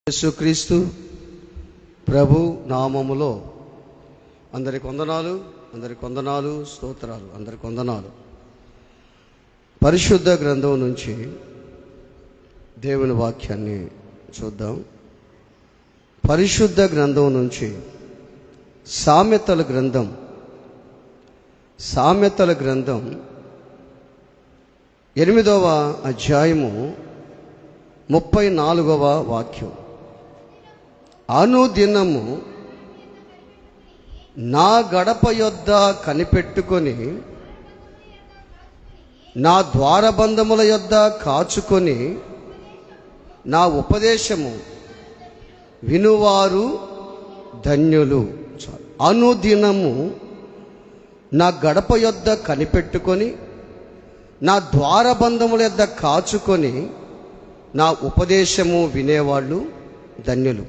యేసుక్రీస్తు ప్రభు నామములో అందరికి వందనాలు, స్తోత్రాలు, అందరికి వందనాలు. పరిశుద్ధ గ్రంథం నుంచి దేవుని వాక్యాన్ని చూద్దాం. పరిశుద్ధ గ్రంథం నుంచి సామెతల గ్రంథం 8వ అధ్యాయము 34వ వాక్యం. అనుదినము నా గడప యొద్ద కనిపెట్టుకొని, నా ద్వారబంధముల యొద్ద కాచుకొని, నా ఉపదేశము వినువారు ధన్యులు. అనుదినము నా గడప యొద్ద కనిపెట్టుకొని, నా ద్వారబంధముల యొద్ద కాచుకొని, నా ఉపదేశము వినేవాళ్ళు ధన్యులు.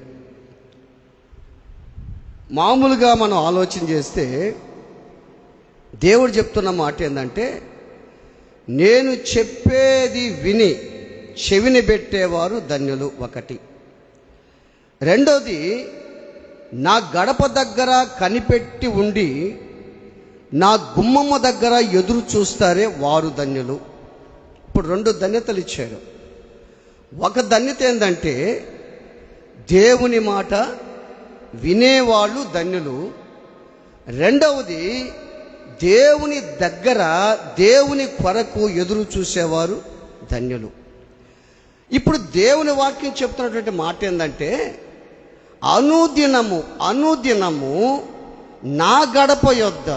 మామూలుగా మనం ఆలోచన చేస్తే దేవుడు చెప్తున్న మాట ఏంటంటే, నేను చెప్పేది విని చెవిని పెట్టేవారు ధన్యులు ఒకటి. రెండోది, నా గడప దగ్గర కనిపెట్టి ఉండి నా గుమ్మమ్మ దగ్గర ఎదురు చూస్తారే వారు ధన్యులు. ఇప్పుడు 2 ధన్యతలు ఇచ్చారు. ఒక ధన్యత ఏంటంటే దేవుని మాట వినేవాళ్ళు ధన్యులు. రెండవది, దేవుని దగ్గర దేవుని కొరకు ఎదురు చూసేవారు ధన్యులు. ఇప్పుడు దేవుని వాక్యం చెప్తున్నటువంటి మాట ఏంటంటే, అనుదినము నా గడప యొద్ద,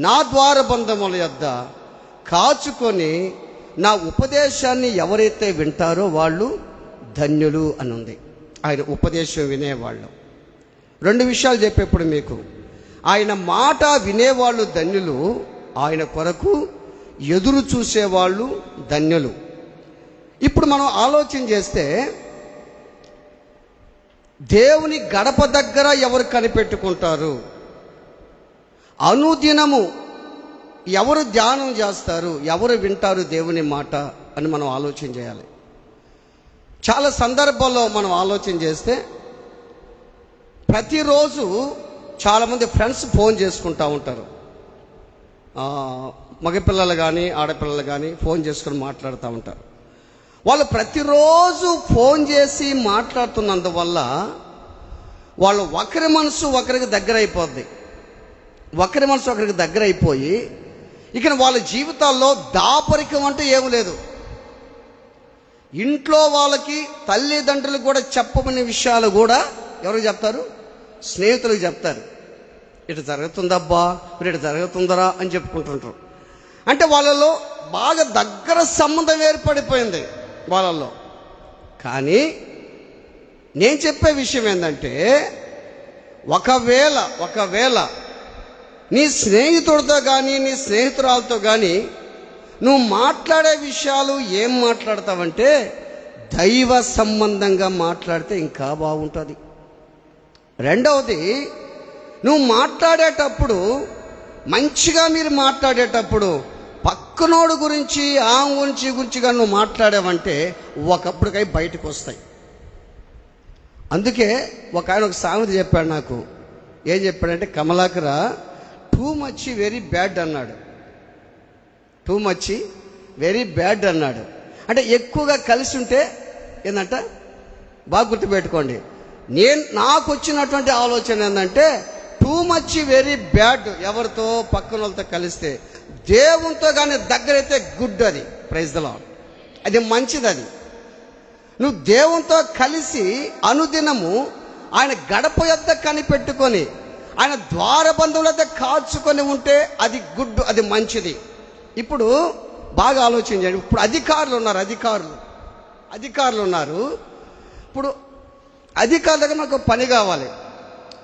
నా ద్వారబంధముల యొద్ద కాచుకొని నా ఉపదేశాన్ని ఎవరైతే వింటారో వాళ్ళు ధన్యులు అని ఉంది. ఆయన ఉపదేశం వినేవాళ్ళు. 2 విషయాలు చెప్పేప్పుడు మీకు, ఆయన మాట వినేవాళ్ళు ధన్యులు, ఆయన కొరకు ఎదురు చూసేవాళ్ళు ధన్యులు. ఇప్పుడు మనం ఆలోచన చేస్తే, దేవుని గడప దగ్గర ఎవరు కనిపెట్టుకుంటారు, అనుదినము ఎవరు ధ్యానం చేస్తారు, ఎవరు వింటారు దేవుని మాట అని మనం ఆలోచన చేయాలి. చాలా సందర్భాల్లో మనం ఆలోచన చేస్తే, ప్రతిరోజు చాలామంది ఫ్రెండ్స్ ఫోన్ చేసుకుంటూ ఉంటారు. మగపిల్లలు కానీ ఆడపిల్లలు కానీ ఫోన్ చేసుకుని మాట్లాడుతూ ఉంటారు. వాళ్ళు ప్రతిరోజు ఫోన్ చేసి మాట్లాడుతున్నందువల్ల వాళ్ళు ఒకరి మనసు ఒకరికి దగ్గర అయిపోద్ది. ఒకరి మనసు ఒకరికి దగ్గర అయిపోయి ఇక వాళ్ళ జీవితాల్లో దాపరికం అంటే ఏమి లేదు. ఇంట్లో వాళ్ళకి తల్లిదండ్రులకు కూడా చెప్పమని విషయాలు కూడా ఎవరికి చెప్తారు? స్నేహితులకు చెప్తారు. ఇటు జరుగుతుందబ్బా, మీరు ఇటు జరుగుతుందరా అని చెప్పుకుంటుంటారు. అంటే వాళ్ళలో బాగా దగ్గర సంబంధం ఏర్పడిపోయింది వాళ్ళల్లో. కానీ నేను చెప్పే విషయం ఏంటంటే, ఒకవేళ నీ స్నేహితుడితో కానీ నీ స్నేహితురాలతో కానీ నువ్వు మాట్లాడే విషయాలు ఏం మాట్లాడతావంటే దైవ సంబంధంగా మాట్లాడితే ఇంకా బాగుంటుంది. రెండవది, నువ్వు మాట్లాడేటప్పుడు మంచిగా మీరు మాట్లాడేటప్పుడు పక్కనోడు గురించి ఆమె గురించిగా నువ్వు మాట్లాడావంటే ఒకప్పటికై బయటకు వస్తాయి. అందుకే ఆయన ఒక సామెత చెప్పాడు నాకు. ఏం చెప్పాడంటే, కమలాకరా టూ మచ్ వెరీ బ్యాడ్ అన్నాడు. టూ మచ్ వెరీ బ్యాడ్ అన్నాడు. అంటే ఎక్కువగా కలిసి ఉంటే ఏంటంట, బాగా గుర్తుపెట్టుకోండి. నాకు వచ్చినటువంటి ఆలోచన ఏంటంటే, టూ మచ్ వెరీ బ్యాడ్ ఎవరితో పక్కన వాళ్ళతో కలిస్తే. దేవునితో కానీ దగ్గరైతే గుడ్, అది ప్రైజ్ ది లార్డ్, అది మంచిది. అది నువ్వు దేవునితో కలిసి అనుదినము ఆయన గడప యొద్ద కనిపెట్టుకొని ఆయన ద్వారబంధముల యొద్ద కాచుకొని ఉంటే అది గుడ్, అది మంచిది. ఇప్పుడు బాగా ఆలోచన చేయండి. ఇప్పుడు అధికారులు ఉన్నారు. ఇప్పుడు అధికారుల దగ్గర మనకు పని కావాలి.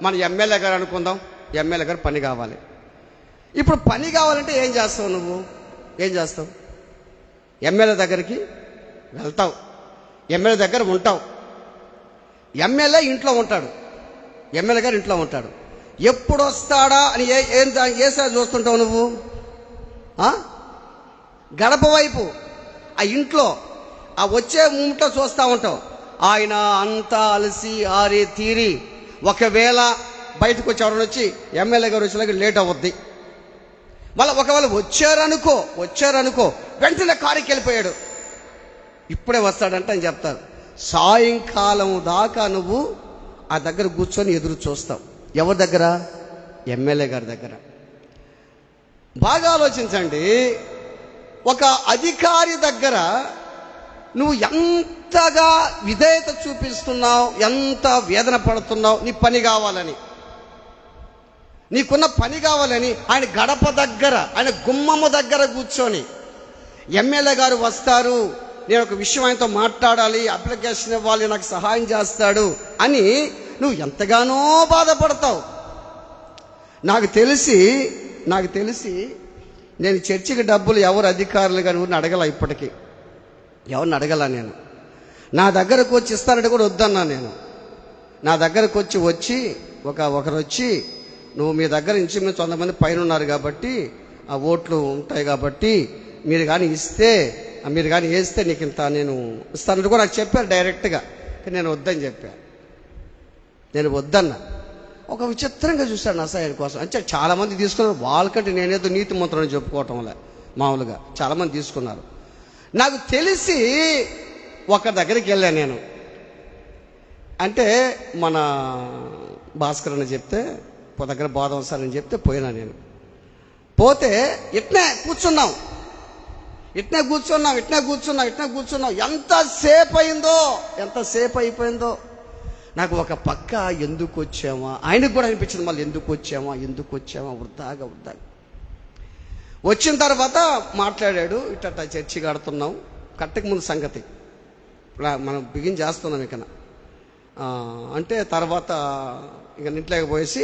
మన ఎమ్మెల్యే గారు అనుకుందాం, ఎమ్మెల్యే గారు పని కావాలి. ఇప్పుడు పని కావాలంటే ఏం చేస్తావు? ఏం చేస్తావు? ఎమ్మెల్యే దగ్గరికి వెళ్తావు, ఎమ్మెల్యే దగ్గర ఉంటావు. ఎమ్మెల్యే ఇంట్లో ఉంటాడు, ఎమ్మెల్యే గారు ఇంట్లో ఉంటాడు. ఎప్పుడు వస్తాడా అని ఏసారి చూస్తుంటావు నువ్వు? గడప వైపు ఆ ఇంట్లో ఆ వచ్చే మూమెంట్లో చూస్తూ ఉంటావు. ఆయన అంతా అలసి ఆరి తీరి ఒకవేళ బయటకు వచ్చి ఎవరైనా వచ్చి ఎమ్మెల్యే గారు వచ్చేలాగా లేట్ అవుద్ది. మళ్ళీ ఒకవేళ వచ్చారనుకో వెంటనే కారుకి వెళ్ళిపోయాడు, ఇప్పుడే వస్తాడంటే అని చెప్తారు. సాయంకాలం దాకా నువ్వు ఆ దగ్గర కూర్చొని ఎదురు చూస్తావు. ఎవరి దగ్గర? ఎమ్మెల్యే గారి దగ్గర. బాగా ఆలోచించండి, ఒక అధికారి దగ్గర నువ్వు ఎంతగా విధేయత చూపిస్తున్నావు, ఎంత వేదన పడుతున్నావు నీ పని కావాలని, నీకున్న పని కావాలని ఆయన గడప దగ్గర, ఆయన గుమ్మమ్మ దగ్గర కూర్చొని ఎమ్మెల్యే గారు వస్తారు, నేను ఒక విషయం ఆయనతో మాట్లాడాలి, అప్లికేషన్ ఇవ్వాలి, నాకు సహాయం చేస్తాడు అని నువ్వు ఎంతగానో బాధపడతావు. నాకు తెలిసి నేను చర్చికి డబ్బులు ఎవరు అధికారులు కానీ ఊరిని అడగల, ఇప్పటికీ ఎవరిని అడగల. నేను నా దగ్గరకు వచ్చి ఇస్తానంటే కూడా వద్దన్నా. నేను నా దగ్గరకు వచ్చి ఒకరు వచ్చి, నువ్వు మీ దగ్గర నుంచి మేము 100 మంది పైన ఉన్నారు కాబట్టి ఆ ఓట్లు ఉంటాయి కాబట్టి మీరు కానీ వేస్తే నీకు ఇంత నేను ఇస్తానంటే కూడా నాకు చెప్పారు డైరెక్ట్గా. నేను వద్దని చెప్పాను, నేను వద్దన్నా. ఒక విచిత్రంగా చూశాడు నా సాయం కోసం. అంటే చాలామంది తీసుకున్నారు, వాళ్ళకంటే నేనేదో నీతి మంత్రం చెప్పుకోవటం వల్ల మామూలుగా చాలామంది తీసుకున్నారు. నాకు తెలిసి ఒకరి దగ్గరికి వెళ్ళాను నేను. అంటే మన భాస్కర్ అని చెప్తే దగ్గర బోధం సార్ అని చెప్తే పోయినా. నేను పోతే ఇట్నే కూర్చున్నాం. ఎంతసేపు అయిపోయిందో నాకు ఒక పక్క ఎందుకు వచ్చామా, ఆయనకు కూడా అనిపించింది మళ్ళీ ఎందుకు వచ్చామా వృధాగా. వచ్చిన తర్వాత మాట్లాడాడు, ఇట్ట చర్చి కడుతున్నాం, కట్టక ముందు సంగతి మనం బిగిన్ చేస్తున్నాం ఇక అంటే. తర్వాత ఇక ఇంట్లోకి పోయేసి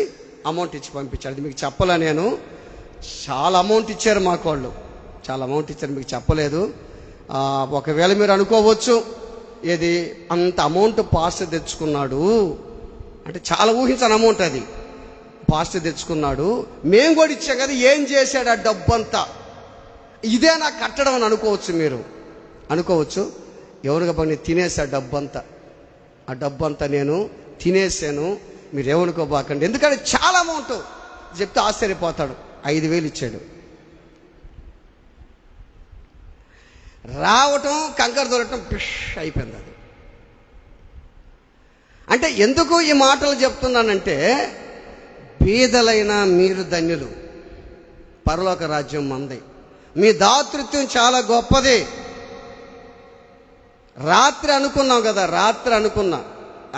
అమౌంట్ ఇచ్చి పంపించాడు. అది మీకు చెప్పలే నేను, చాలా అమౌంట్ ఇచ్చారు మాకు వాళ్ళు, చాలా అమౌంట్ ఇచ్చారు, మీకు చెప్పలేదు. ఒకవేళ మీరు అనుకోవచ్చు ఏది అంత అమౌంట్ పాస్టర్ తెచ్చుకున్నాడు అంటే, చాలా ఊహించని అమౌంట్ అది. పాస్టర్ తెచ్చుకున్నాడు, మేము కూడా ఇచ్చాం కదా, ఏం చేశాడు ఆ డబ్బంతా, ఇదే నాకు కట్టడం అని అనుకోవచ్చు. మీరు అనుకోవచ్చు ఎవరు కాబట్టి తినేసా ఆ డబ్బంతా నేను తినేసాను, మీరేమనుకోబాకండి. ఎందుకంటే చాలా అమౌంట్ చెప్తే ఆశ్చర్యపోతాడు. 5,000 ఇచ్చాడు. రావటం కంకర దొరకటం పిష్ అయిపోయింది అది. అంటే ఎందుకు ఈ మాటలు చెప్తున్నానంటే, బీదలైన మీరు ధన్యులు, పరలోక రాజ్యం మంది. మీ దాతృత్వం చాలా గొప్పది. రాత్రి అనుకున్నా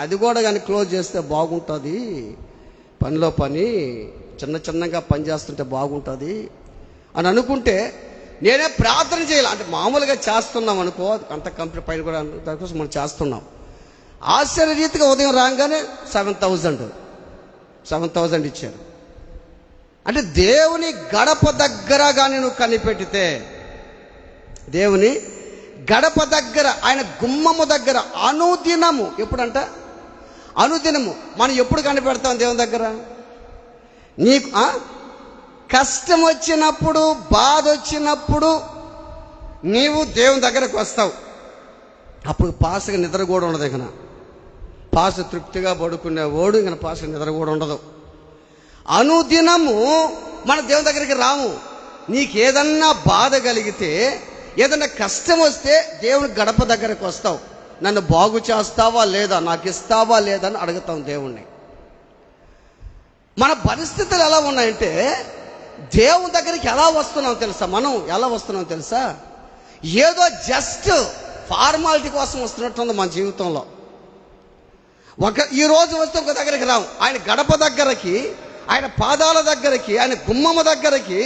అది కూడా కానీ క్లోజ్ చేస్తే బాగుంటుంది, పనిలో పని చిన్నగా పని చేస్తుంటే బాగుంటుంది అని అనుకుంటే నేనే ప్రార్థన చేయాలి. అంటే మామూలుగా చేస్తున్నాం అనుకో, అంత కంపెనీ పైన కూడా దానికోసం మనం చేస్తున్నాం. ఆశ్చర్యరీతిగా ఉదయం రాగానే 7,000 ఇచ్చారు. అంటే దేవుని గడప దగ్గర కానీ నువ్వు కనిపెట్టితే, దేవుని గడప దగ్గర, ఆయన గుమ్మము దగ్గర అనుదినము, ఎప్పుడంట అనుదినము మనం ఎప్పుడు కనిపెడతాం దేవుని దగ్గర? నీకు కష్టం వచ్చినప్పుడు, బాధ వచ్చినప్పుడు నీవు దేవుని దగ్గరకు వస్తావు. అప్పుడు పాస్గా నిద్ర కూడా ఉండదు. ఇక పాస తృప్తిగా పడుకునేవాడు ఇక పాస్గా నిద్ర కూడా ఉండదు. అనుదినము మన దేవుని దగ్గరికి రాము. నీకేదన్నా బాధ కలిగితే, ఏదన్నా కష్టం వస్తే దేవుని గడప దగ్గరకు వస్తావు. నన్ను బాగు చేస్తావా లేదా, నాకు ఇస్తావా లేదా అని అడుగుతాం దేవుణ్ణి. మన పరిస్థితులు ఎలా ఉన్నాయంటే, దేవుని దగ్గరికి ఎలా వస్తున్నాం తెలుసా? మనం ఎలా వస్తున్నాం తెలుసా? ఏదో జస్ట్ ఫార్మాలిటీ కోసం వస్తున్నట్టుంది మన జీవితంలో. ఈ రోజు వస్తే ఒక దగ్గరికి రాము. ఆయన గడప దగ్గరకి, ఆయన పాదాల దగ్గరికి, ఆయన గుమ్మమ్మ దగ్గరికి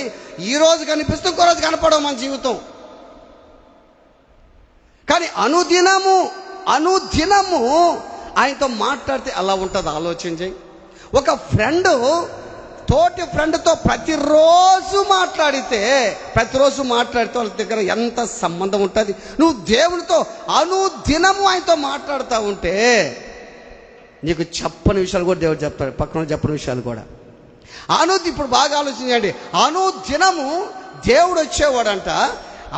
ఈ రోజు కనిపిస్తూ ఇంకో రోజు కనపడవు మన జీవితం. కానీ అనుదినము ఆయనతో మాట్లాడితే అలా ఉంటుంది. ఆలోచించి ఒక తోటి ఫ్రెండ్తో ప్రతిరోజు మాట్లాడితే వాళ్ళ దగ్గర ఎంత సంబంధం ఉంటుంది. నువ్వు దేవునితో అనుదినము ఆయనతో మాట్లాడుతూ ఉంటే నీకు చెప్పని విషయాలు కూడా దేవుడు చెప్తాడు, పక్కన చెప్పని విషయాలు కూడా. ఇప్పుడు బాగా ఆలోచించండి. అనుదినము దేవుడు వచ్చేవాడంట,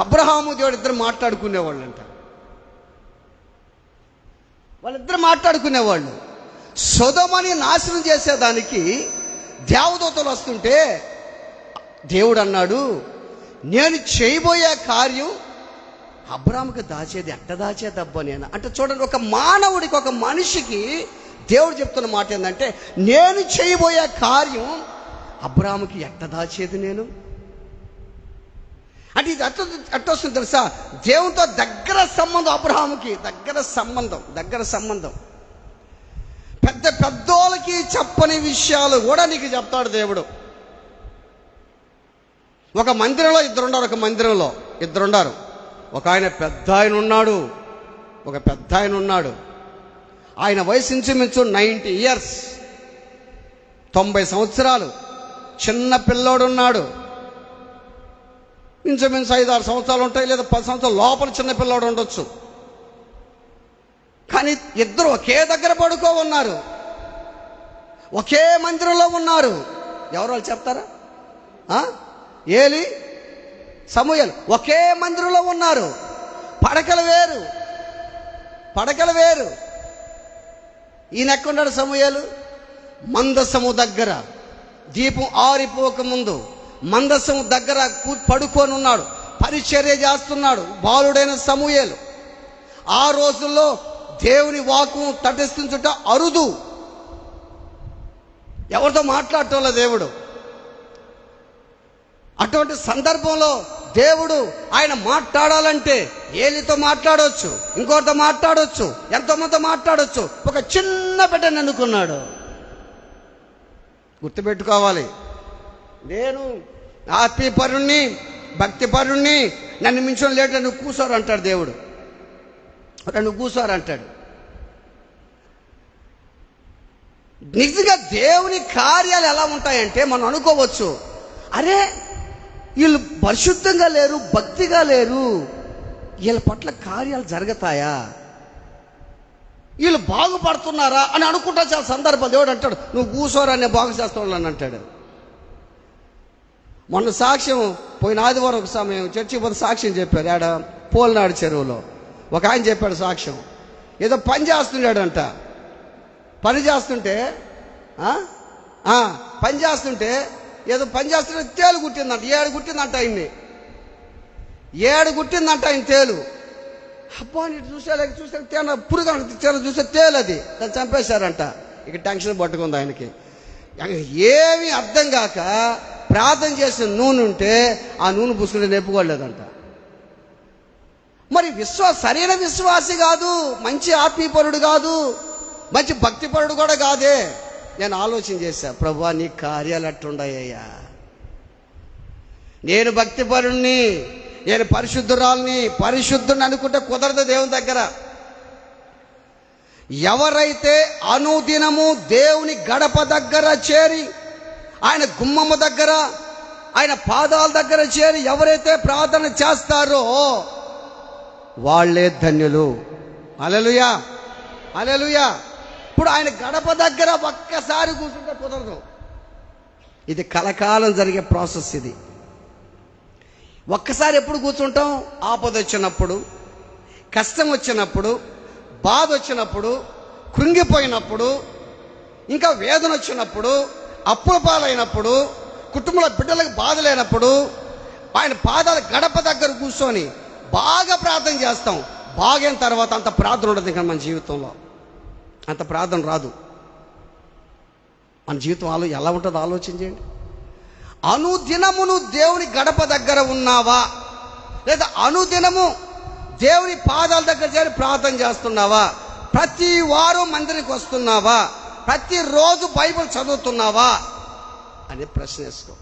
అబ్రహాము దేవుడు ఇద్దరు మాట్లాడుకునేవాళ్ళంట. వాళ్ళిద్దరు మాట్లాడుకునేవాళ్ళు. సొదొమని నాశనం చేసేదానికి దేవదూతలు వస్తుంటే దేవుడు అన్నాడు, నేను చేయబోయే కార్యం అబ్రాహాముకి దాచేది ఎట్ట దాచేదబ్బా నేను అంటే. చూడండి, ఒక మానవుడికి, ఒక మనిషికి దేవుడు చెప్తున్న మాట ఏంటంటే, నేను చేయబోయే కార్యం అబ్రాహాముకి ఎట్ట దాచేది నేను అంటే. ఇది ఎట్ట వస్తుంది తెలుసా? దేవునితో దగ్గర సంబంధం, అబ్రాహాముకి దగ్గర సంబంధం. పెద్దోళ్ళకి చెప్పని విషయాలు కూడా నీకు చెప్తాడు దేవుడు. ఒక మందిరంలో ఇద్దరుండారు. ఒక ఆయన పెద్ద ఆయన ఉన్నాడు. ఆయన వయసు ఇంచుమించు 90 years, 90 సంవత్సరాలు. చిన్న పిల్లోడు ఉన్నాడు, ఇంచుమించు 5-6 సంవత్సరాలు ఉంటాయి, లేదా 10 సంవత్సరాల లోపల చిన్న పిల్లోడు ఉండొచ్చు. కానీ ఇద్దరు ఒకే దగ్గర పడుకో ఉన్నారు, ఒకే మందిరంలో ఉన్నారు. ఎవరు వాళ్ళు చెప్తారా? ఏలి, సమూయేలు ఒకే మందిరంలో ఉన్నారు. పడకలు వేరు. ఈయన ఎక్కడున్నాడు? సమూయేలు మందసము దగ్గర, దీపం ఆరిపోక ముందు మందసము దగ్గర పడుకొని ఉన్నాడు, పరిచర్య చేస్తున్నాడు బాలుడైన సమూయేలు. ఆ రోజుల్లో దేవుని వాక్కు తటస్థించుట అరుదు. ఎవరితో మాట్లాడటంలో దేవుడు. అటువంటి సందర్భంలో దేవుడు ఆయన మాట్లాడాలంటే ఏలితో మాట్లాడవచ్చు, ఇంకోటితో మాట్లాడవచ్చు, ఎంతోమందితో మాట్లాడవచ్చు. ఒక చిన్న బిడ్డను ఎన్నుకున్నాడు. గుర్తుపెట్టుకోవాలి, నేను ఆత్మీయపరుణ్ణి, భక్తిపరుణ్ణి, నన్ను మించిన లేట నువ్వు కూర్చోరు అంటాడు దేవుడు. నువ్వు కూర్చోరు అంటాడు. నిజంగా దేవుని కార్యాలు ఎలా ఉంటాయంటే మనం అనుకోవచ్చు, అరే వీళ్ళు పరిశుద్ధంగా లేరు, భక్తిగా లేరు, వీళ్ళ పట్ల కార్యాలు జరుగుతాయా, వీళ్ళు బాగుపడుతున్నారా అని అనుకుంటా చాలా సందర్భాలు. దేవుడు అంటాడు, నువ్వు కూర్చోరా, నేను బాగు చేస్తాను అని అంటాడు. మొన్న సాక్ష్యం, పోయిన ఆదివారం ఒక సమయం చర్చి పోతే సాక్ష్యం చెప్పారు. ఆడ పోల్నాడు చెరువులో ఒక ఆయన చెప్పాడు సాక్ష్యం. ఏదో పని చేస్తున్నాడంట. పని చేస్తుంటే ఏదో పని చేస్తుంటే తేలు కుట్టిందంట. 7 కుట్టిందంట ఆయన్ని. 7 కుట్టిందంట ఆయన తేలు. అబ్బా నీకు చూసే తేన పురుగు చూసే తేలు, అది దాన్ని చంపేశారంట. ఇక టెన్షన్ పట్టుకుంది ఆయనకి. ఏమీ అర్థం కాక ప్రార్థన చేసిన నూనె ఉంటే ఆ నూనె పూసుకుంటే నెప్పుకోలేదంట. మరి సరైన విశ్వాసి కాదు, మంచి ఆత్మీయపరుడు కాదు, మంచి భక్తిపరుడు కూడా కాదే. నేను ఆలోచన చేశా, ప్రభువా నీ కార్యాలు అట్టుండయ్యా. నేను భక్తిపరుణ్ణి, నేను పరిశుద్ధురాల్ని, పరిశుద్ధుని అనుకుంటే కుదరదు దేవుని దగ్గర. ఎవరైతే అనుదినము దేవుని గడప దగ్గర చేరి, ఆయన గుమ్మము దగ్గర, ఆయన పాదాల దగ్గర చేరి ఎవరైతే ప్రార్థన చేస్తారో వాళ్ళే ధన్యులు. హల్లెలూయా, హల్లెలూయా. ఇప్పుడు ఆయన గడప దగ్గర ఒక్కసారి కూర్చుంటే కుదరదు. ఇది కలకాలం జరిగే ప్రాసెస్. ఇది ఒక్కసారి ఎప్పుడు కూర్చుంటాం? ఆపద వచ్చినప్పుడు, కష్టం వచ్చినప్పుడు, బాధ వచ్చినప్పుడు, కృంగిపోయినప్పుడు, ఇంకా వేదన వచ్చినప్పుడు, అప్పుల పాలైనప్పుడు, కుటుంబంలో బిడ్డలకు బాధ లేనప్పుడు ఆయన పాదాల గడప దగ్గర కూర్చొని బాగా ప్రార్థన చేస్తాం. బాగైన తర్వాత అంత ప్రార్థన ఉండదు ఇంకా మన జీవితంలో. అంత ప్రార్థన రాదు. మన జీవితం ఎలా ఉంటుందో ఆలోచన చేయండి. అనుదినము నువ్వు దేవుని గడప దగ్గర ఉన్నావా, లేదా అనుదినము దేవుని పాదాల దగ్గర చేరి ప్రార్థన చేస్తున్నావా? ప్రతి వారం మందిరికి వస్తున్నావా? ప్రతిరోజు బైబిల్ చదువుతున్నావా అనే ప్రశ్న వేసుకో.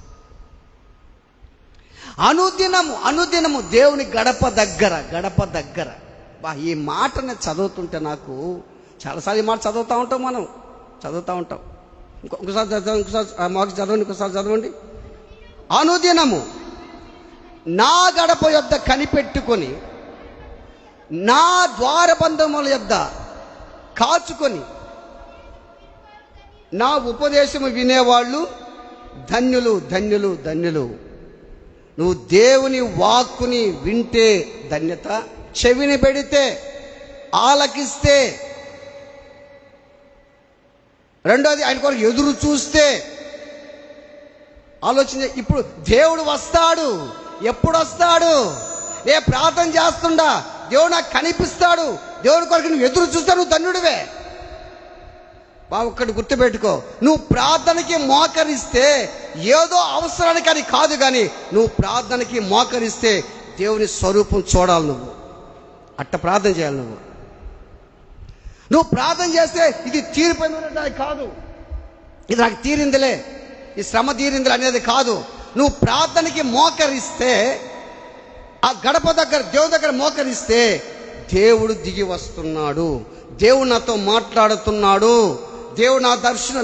అనుదినము దేవుని గడప దగ్గర. ఈ మాటని చదువుతుంటే నాకు చాలాసార్లు ఈ మాట చదువుతూ ఉంటాం, మనం చదువుతూ ఉంటాం. ఇంకొకసారి చదవండి, ఇంకోసారి చదవండి. అనుదినము నా గడప యొద్ద కనిపెట్టుకొని, నా ద్వారబంధముల యొద్ద కాచుకొని, నా ఉపదేశము వినేవాళ్ళు ధన్యులు, ధన్యులు, ధన్యులు. నువ్వు దేవుని వాక్కుని వింటే ధన్యత, చెవిని పెడితే, ఆలకిస్తే రెండోది ఆయన కొరకు ఎదురు చూస్తే. ఆలోచన. ఇప్పుడు దేవుడు వస్తాడు. ఎప్పుడు వస్తాడు? ఏ ప్రార్థన చేస్తుండా దేవుడు నాకు కనిపిస్తాడు. దేవుడి కొరకు నువ్వు ఎదురు చూస్తా, నువ్వు ధన్యుడివే. ఒక్కటి గుర్తుపెట్టుకో, నువ్వు ప్రార్థనకి మోకరిస్తే ఏదో అవసరానికి అని కాదు, కానీ నువ్వు ప్రార్థనకి మోకరిస్తే దేవుని స్వరూపం చూడాలి. నువ్వు అట్ట ప్రార్థన చేయాలి. నువ్వు ప్రార్థన చేస్తే ఇది తీరిపోయింది కాదు, ఇది నాకు తీరిందిలే, ఈ శ్రమ తీరిందిలే అనేది కాదు. నువ్వు ప్రార్థనకి మోకరిస్తే, ఆ గడప దగ్గర దేవుని దగ్గర మోకరిస్తే దేవుడు దిగి వస్తున్నాడు, దేవుడు నాతో మాట్లాడుతున్నాడు, దేవుడు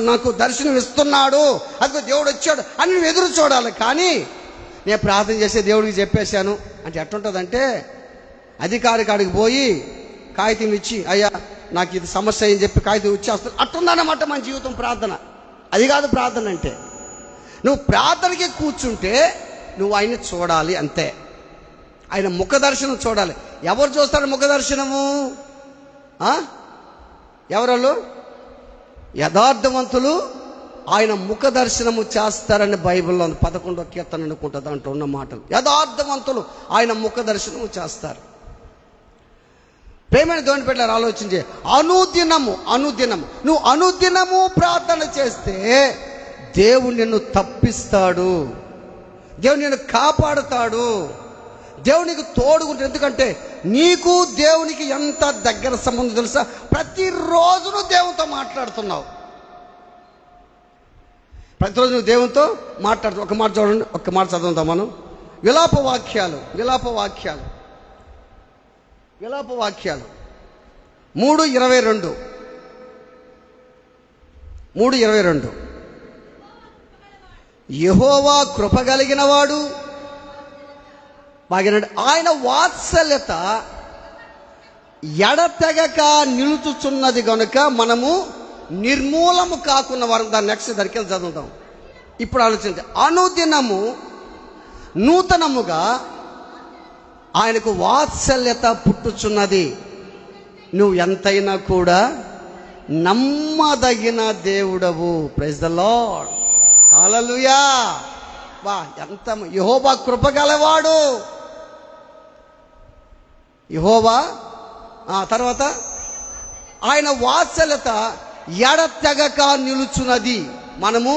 నాకు దర్శనం ఇస్తున్నాడు, అదిగో దేవుడు వచ్చాడు అని నువ్వు ఎదురు చూడాలి. కానీ నేను ప్రార్థన చేసే దేవుడికి చెప్పేశాను అంటే ఎట్టుంటుందంటే, అధికారి కాడికి పోయి కాగితం ఇచ్చి అయ్యా నాకు ఇది సమస్య అని చెప్పి కాగితం ఇచ్చేస్తాను అట్టుందన్నమాట మన జీవితం. ప్రార్థన అది కాదు. ప్రార్థన అంటే నువ్వు ప్రార్థనకి కూర్చుంటే నువ్వు ఆయన్ని చూడాలి అంతే. ఆయన ముఖ దర్శనం చూడాలి. ఎవరు చూస్తారు ముఖ దర్శనము? ఎవరు? యథార్థవంతులు ఆయన ముఖ దర్శనము చేస్తారని బైబిల్లో 11వ కీర్తన అనుకుంటా దాంట్లో ఉన్న మాటలు. యథార్థవంతులు ఆయన ముఖ దర్శనము చేస్తారు. ప్రేమైన దేవుని బిడ్డలారా, ఆలోచించే అనుదినము నువ్వు అనుదినము ప్రార్థన చేస్తే దేవుడు నిన్ను తప్పిస్తాడు, దేవుడు నిన్ను కాపాడుతాడు, దేవునికి తోడుకుంటాడు. ఎందుకంటే నీకు దేవునికి ఎంత దగ్గర సంబంధం తెలుసా? ప్రతిరోజు నువ్వు దేవునితో మాట్లాడుతున్నావు. ప్రతిరోజు నువ్వు దేవునితో మాట్లాడుతున్నావు. ఒక మాట చూడండి, ఒక మాట చదువుతాం మనం. విలాప వాక్యాలు 3:22 యెహోవా కృపగలిగిన వాడు, బాగినాడు, ఆయన వాత్సల్యత ఎడతెగక నిలుచుచున్నది గనుక మనము నిర్మూలము కాకున్న వారు. దాన్ని నెక్స్ట్ దగ్గరికి చదువుతాం. ఇప్పుడు ఆలోచించండి. అనుదినము నూతనముగా ఆయనకు వాత్సల్యత పుట్టుచున్నది. నువ్వు ఎంతైనా కూడా నమ్మదగిన దేవుడవు. Praise the Lord. హల్లెలూయా. ఎంత యెహోవా కృపగలవాడు. యెహోవా తర్వాత ఆయన వాత్సల్యత ఎడతెగక నిలుచున్నది, మనము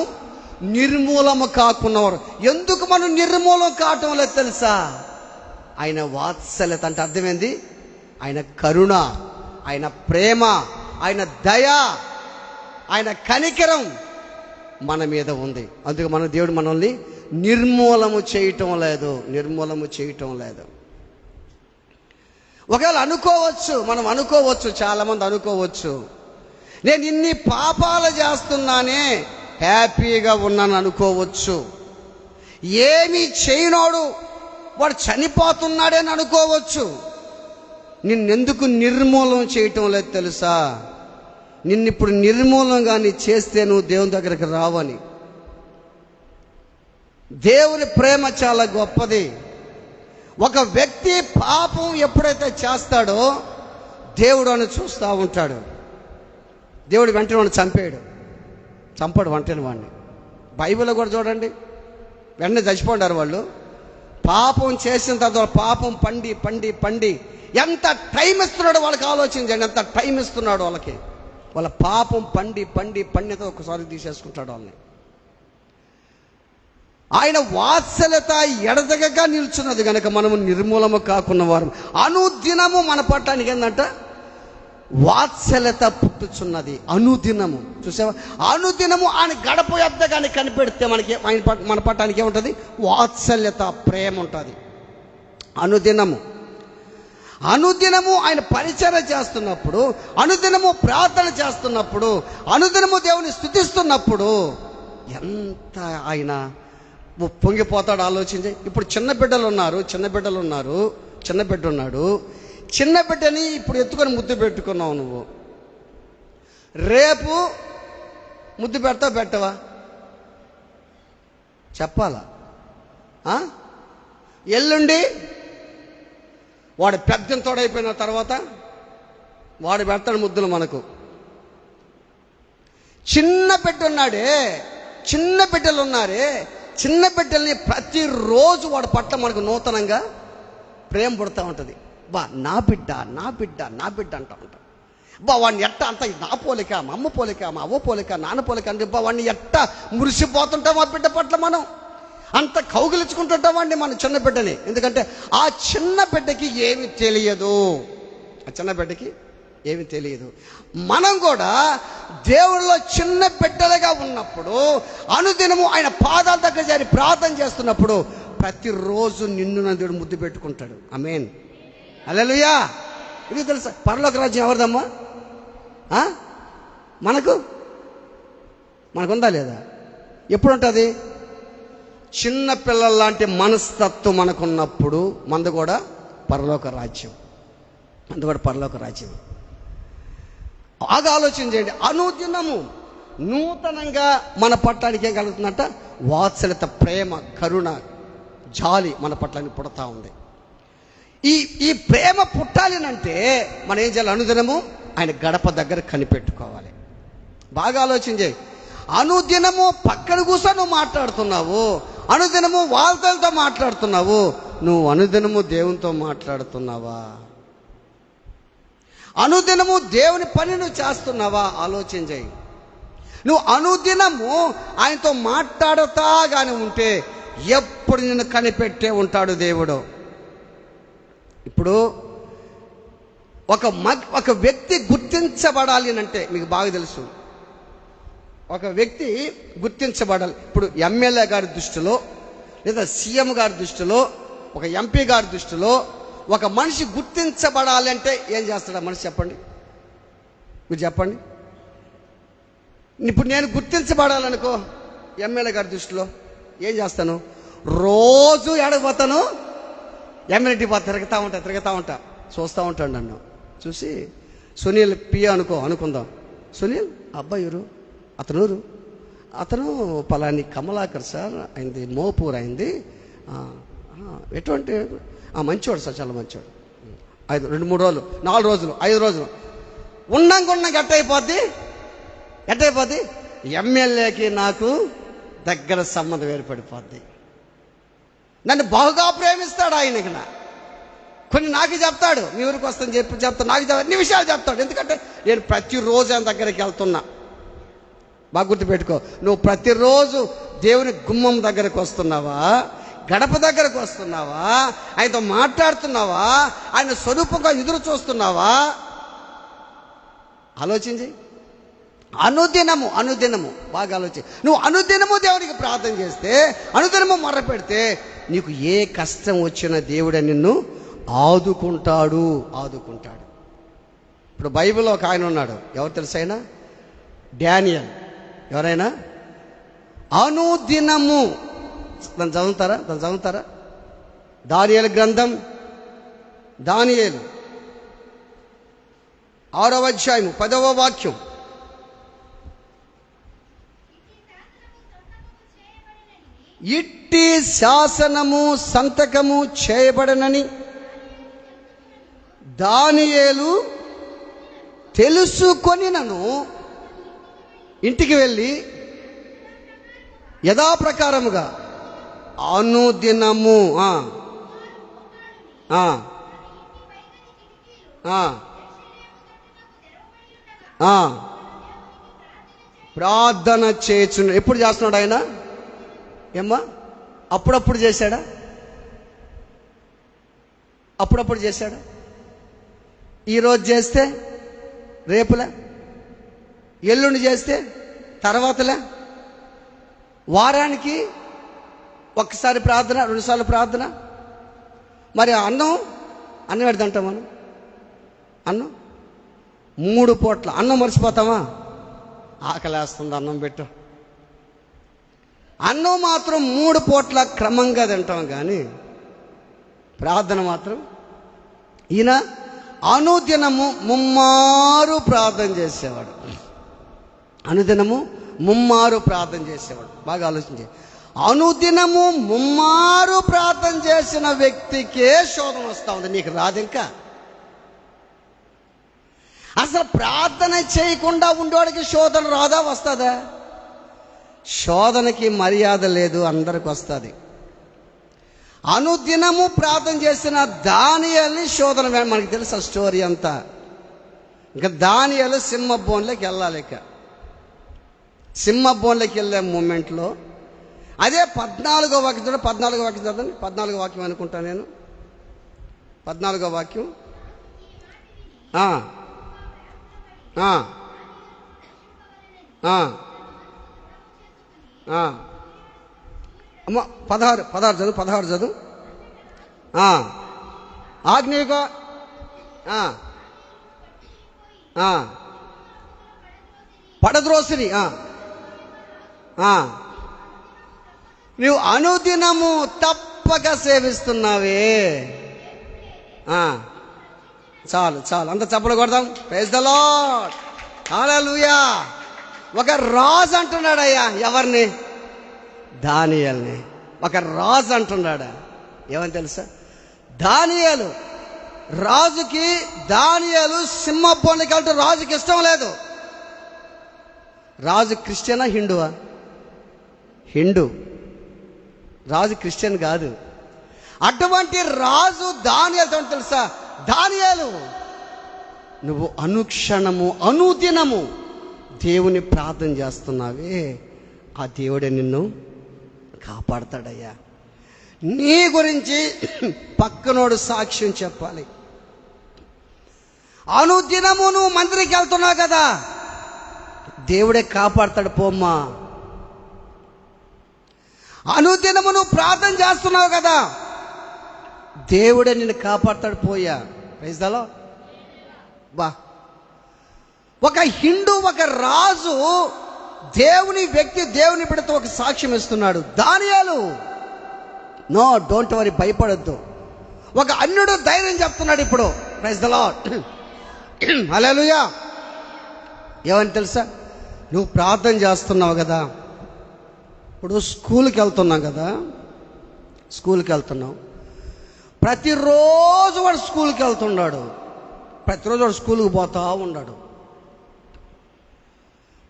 నిర్మూలము కాకున్నవారు. ఎందుకు మనం నిర్మూలం కావటం లేదు తెలుసా? ఆయన వాత్సల్యత అంటే అర్థమైంది, ఆయన కరుణ, ఆయన ప్రేమ, ఆయన దయ, ఆయన కనికరం మన మీద ఉంది. అందుకే మన దేవుడు మనల్ని నిర్మూలము చేయటం లేదు. ఒకవేళ మనం అనుకోవచ్చు, చాలామంది అనుకోవచ్చు, నేను ఇన్ని పాపాలు చేస్తున్నానే హ్యాపీగా ఉన్నాను అనుకోవచ్చు. ఏమీ చేయనోడు వాడు చనిపోతున్నాడని అనుకోవచ్చు. నిన్నెందుకు నిర్మూలన చేయటం లేదు తెలుసా? నిన్నిప్పుడు నిర్మూలంగా చేస్తే నువ్వు దేవుని దగ్గరికి రావని. దేవుని ప్రేమ చాలా గొప్పది. ఒక వ్యక్తి పాపం ఎప్పుడైతే చేస్తాడో దేవుడు అని చూస్తూ ఉంటాడు. దేవుడు వెంటనే వాడిని చంపాడు వెంటనే వాడిని. బైబిల్లో కూడా చూడండి, వెంటనే చచ్చిపోయారు వాళ్ళు. పాపం చేసిన తర్వాత పాపం పండి ఎంత టైం ఇస్తున్నాడో వాళ్ళకి ఆలోచించండి. ఎంత టైం ఇస్తున్నాడు వాళ్ళకి. వాళ్ళ పాపం పండితో ఒకసారి తీసేసుకుంటాడు వాళ్ళని. ఆయన వాత్సల్యత ఎడతెగక నిల్చున్నది కనుక మనము నిర్మూలము కాకున్న వారు. అనుదినము మన పట్టానికి ఏంటంట వాత్సల్యత పుట్టుచున్నది. అనుదినము చూసావా? అనుదినము ఆయన గడప యొద్ద కానీ కనిపెడితే మనకి మన పట్టానికి ఏముంటుంది? వాత్సల్యత, ప్రేమ ఉంటుంది. అనుదినము ఆయన పరిచర్య చేస్తున్నప్పుడు, అనుదినము ప్రార్థన చేస్తున్నప్పుడు, అనుదినము దేవుని స్తుతిస్తున్నప్పుడు ఎంత ఆయన పొంగిపోతాడు ఆలోచించి. ఇప్పుడు చిన్న బిడ్డలు ఉన్నారు, చిన్న బిడ్డ ఉన్నాడు. చిన్న బిడ్డని ఇప్పుడు ఎత్తుకొని ముద్దు పెట్టుకున్నావు నువ్వు. రేపు ముద్దు పెట్టవా? చెప్పాలా? ఎల్లుండి వాడు పెద్దంతోడైపోయిన తర్వాత వాడు పెడతాడు ముద్దులు మనకు. చిన్న బిడ్డ ఉన్నాడే, చిన్న బిడ్డలు ఉన్నారే, చిన్న బిడ్డల్ని ప్రతిరోజు వాడి పట్ల మనకు నూతనంగా ప్రేమ పుడతా ఉంటుంది. బా నా బిడ్డ నా బిడ్డ నా బిడ్డ అంటూ ఉంటాం. బా వాడిని ఎట్ట అంత నా పోలిక, మా అమ్మ పోలిక, మా అవ్వ పోలిక, నాన్న పోలిక అంటే బా వాడిని ఎట్ట మురిసిపోతుంటాం ఆ బిడ్డ పట్ల. మనం అంత కౌగిలించుకుంటుంటాం వాడిని, మన చిన్న బిడ్డని. ఎందుకంటే ఆ చిన్న బిడ్డకి ఏమి తెలియదు, ఆ చిన్న బిడ్డకి ఏమి తెలియదు. మనం కూడా దేవుళ్ళలో చిన్న బిడ్డలుగా ఉన్నప్పుడు, అనుదినము ఆయన పాదాల దగ్గర చేరి ప్రార్థన చేస్తున్నప్పుడు ప్రతిరోజు నిన్ను నా దేవుడు ముద్దు పెట్టుకుంటాడు. ఆమేన్, హల్లెలూయా. ఇది తెలుసా, పరలోక రాజ్యం ఎవరిదమ్మా? మనకుందా లేదా? ఎప్పుడు ఉంటుంది? చిన్న పిల్లల లాంటి మనస్తత్వం మనకున్నప్పుడు మనది కూడా పరలోక రాజ్యం, మనది కూడా పరలోక రాజ్యం. బాగా ఆలోచన చేయండి. అనుదినము నూతనంగా మన పట్టానికి ఏం కలుగుతుందంట? వాత్సల్యత, ప్రేమ, కరుణ, జాలి మన పట్టానికి పుడతా ఉంది. ఈ ప్రేమ పుట్టాలినంటే మనం ఏం చేయాలి? అనుదినము ఆయన గడప దగ్గర కనిపెట్టుకోవాలి. బాగా ఆలోచన చేయి. అనుదినము పక్కన కూర్చొని నువ్వు మాట్లాడుతున్నావు, అనుదినము వాళ్ళతో మాట్లాడుతున్నావు, నువ్వు అనుదినము దేవునితో మాట్లాడుతున్నావా? అనుదినము దేవుని పని నువ్వు చేస్తున్నావా? ఆలోచన చేయి. నువ్వు అనుదినము ఆయనతో మాట్లాడుతా కానీ ఉంటే ఎప్పుడు నిన్ను కనిపెట్టే ఉంటాడు దేవుడు. ఇప్పుడు ఒక వ్యక్తి గుర్తించబడాలి అంటే మీకు బాగా తెలుసు, ఒక వ్యక్తి గుర్తించబడాలి. ఇప్పుడు ఎమ్మెల్యే గారి దృష్టిలో, లేదా సీఎం గారి దృష్టిలో, ఒక ఎంపీ గారి దృష్టిలో ఒక మనిషి గుర్తించబడాలి అంటే ఏం చేస్తాడు ఆ మనిషి? చెప్పండి, మీరు చెప్పండి. ఇప్పుడు నేను గుర్తించబడాలనుకో ఎమ్మెల్యే గారి దృష్టిలో ఏం చేస్తాను? రోజు ఎడకపోతాను, ఎమ్మెల్యే పోతా తిరుగుతూ ఉంటా, చూస్తూ ఉంటాడు. నన్ను చూసి సునీల్ పిఏ అనుకుందాం. సునీల్ అబ్బాయి ఎవరు? అతను పలాని కమలాకర్ సార్, అయింది మోపూర్ అయింది, ఎటువంటి మంచివాడు సార్, చాలా మంచివాడు. 2-3 రోజులు, 4 రోజులు, 5 రోజులు ఉన్నాక ఎట్టయిపోద్ది? ఎమ్మెల్యేకి నాకు దగ్గర సంబంధం ఏర్పడిపోద్ది. నన్ను బాగా ప్రేమిస్తాడు ఆయనకి. కొన్ని నాకు చెప్తాడు, మీ ఊరికి వస్తాను చెప్తాను, నాకు అన్ని విషయాలు చెప్తాడు. ఎందుకంటే నేను ప్రతిరోజు ఆయన దగ్గరికి వెళ్తున్నా. బాగా గుర్తుపెట్టుకో, నువ్వు ప్రతిరోజు దేవుని గుమ్మం దగ్గరకు వస్తున్నావా? గడప దగ్గరకు వస్తున్నావా? ఆయనతో మాట్లాడుతున్నావా? ఆయన స్వరూపంగా ఎదురు చూస్తున్నావా? ఆలోచించి. అనుదినము బాగా ఆలోచించి. నువ్వు అనుదినము దేవునికి ప్రార్థన చేస్తే, అనుదినము మొర్ర పెడితే, నీకు ఏ కష్టం వచ్చినా దేవుడే నిన్ను ఆదుకుంటాడు. ఇప్పుడు బైబిల్లో ఒక ఆయన ఉన్నాడు, ఎవరు తెలుసు ఆయన? డానియల్. ఎవరైనా అనుదినము దాన్ని చదువుతారా? దానియేలు గ్రంథం, దానియేలు 6వ అధ్యాయము 10వ వాక్యం. ఇట్టి శాసనము సంతకము చేయబడనని దానియేలు తెలుసుకొనినను ఇంటికి వెళ్ళి యథాప్రకారముగా అనుదినము ప్రార్థన చేయొచ్చు. ఎప్పుడు చేస్తున్నాడు ఆయన? ఏమ్మా, అప్పుడప్పుడు చేశాడా? ఈరోజు చేస్తే రేపులా, ఎల్లుండి చేస్తే తర్వాతలా, వారానికి ఒక్కసారి ప్రార్థన, 2 సార్లు ప్రార్థన. మరి అన్నం పెడతాంటాం మనం. అన్నం 3 పూట్ల అన్నం మర్చిపోతామా? ఆకలేస్తుంది, అన్నం పెట్టు. అన్నం మాత్రం 3 పూట్ల క్రమంగా తింటాం, కానీ ప్రార్థన మాత్రం ఈయన అనుదినము ముమ్మారు ప్రార్థన చేసేవాడు. బాగా ఆలోచించే. అనుదినము ముమ్మారు ప్రార్థన చేసిన వ్యక్తికే శోధన వస్తూ ఉంది, నీకు రాదు. ఇంకా అసలు ప్రార్థన చేయకుండా ఉండేవాడికి శోధన రాదా, వస్తుందా? శోధనకి మర్యాద లేదు, అందరికి వస్తుంది. అనుదినము ప్రార్థన చేసిన దానియేలుని శోధన, మనకి తెలుసు ఆ స్టోరీ అంతా. ఇంకా దానియేలు సింహ బోన్లోకి వెళ్ళాలి. ఇక సింహ బోన్లోకి వెళ్ళే మూమెంట్లో అదే 14వ వాక్యం చదవండి. 14వ వాక్యం చదవండి. 14వ వాక్యం అనుకుంటా నేను. 14వ వాక్యం. అమ్మ 16 చదువు. 16 చదువు. ఆజ్ఞగా పడద్రోసిని నువ్వు అనుదినము తప్పక సేవిస్తున్నావే. చాలు చాలు, అంత చప్పలు కొడదాం. ప్రైజ్ ద లార్డ్, హల్లెలూయా. ఒక రాజు అంటున్నాడయ్యా, ఎవరిని? దానియేలుని. ఒక రాజు అంటున్నాడా? ఏమని తెలుసా? దానియేలు రాజుకి, దానియేలు సింహబోన్లోకి వెళ్తే రాజుకి ఇష్టం లేదు. రాజు క్రిస్టియనా, హిందువా? హిందూ. రాజు క్రిస్టియన్ కాదు. అటువంటి రాజు దానియేలుతో తెలుసా? దానియేలు, నువ్వు అనుక్షణము అనుదినము దేవుని ప్రార్థన చేస్తున్నావే, ఆ దేవుడే నిన్ను కాపాడతాడయ్యా. నీ గురించి పక్కనోడు సాక్ష్యం చెప్పాలి. అనుదినము నువ్వు మందిరికి వెళ్తున్నావు కదా, దేవుడే కాపాడతాడు పోమ్మా. అనుదినము నువ్వు ప్రార్థన చేస్తున్నావు కదా, దేవుడే నిన్ను కాపాడతాడు పోయా. Praise the Lord. బా, ఒక హిందూ, ఒక రాజు దేవుని వ్యక్తి, దేవుని బిడ్డతో ఒక సాక్ష్యం ఇస్తున్నాడు. దానియేలు, నో డోంట్ వరీ, భయపడొద్దు. ఒక అన్యుడు ధైర్యం చెప్తున్నాడు ఇప్పుడు. ప్రైజ్ ది లార్డ్, హల్లెలూయా. ఏమని తెలుసా? నువ్వు ప్రార్థన చేస్తున్నావు కదా, ఇప్పుడు స్కూల్కి వెళ్తున్నాం కదా, స్కూల్కి వెళ్తున్నావు. ప్రతిరోజు వాడు స్కూల్కి వెళ్తున్నాడు, ప్రతిరోజు వాడు స్కూల్కి పోతా ఉన్నాడు.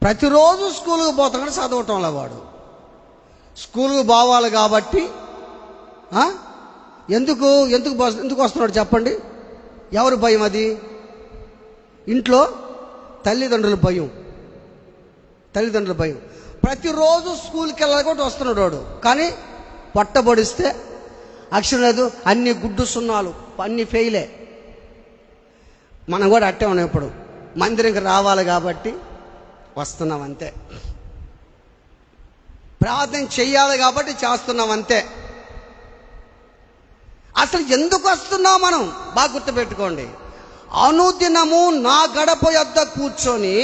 ప్రతిరోజు స్కూల్కి పోతాడు, చదవటంలో వాడు. స్కూల్కి పోవాలి కాబట్టి ఎందుకు వస్తున్నాడు చెప్పండి? ఎవరు భయం అది? ఇంట్లో తల్లిదండ్రుల భయం, తల్లిదండ్రుల భయం. ప్రతిరోజు స్కూల్కి వెళ్ళాలి కాబట్టి వస్తున్నాడు వాడు. కానీ పట్టబడిస్తే అక్షరం లేదు, అన్ని గుడ్డు సున్నాలు, అన్ని ఫెయిలే. మనం కూడా అట్టే ఉన్నాం. ఇప్పుడు మందిరంకి రావాలి కాబట్టి వస్తున్నాం అంతే, ప్రార్థన చెయ్యాలి కాబట్టి చేస్తున్నాం అంతే. అసలు ఎందుకు వస్తున్నాం మనం? బాగా గుర్తుపెట్టుకోండి. అనుదినము నా గడప యొద్ద కూర్చొని,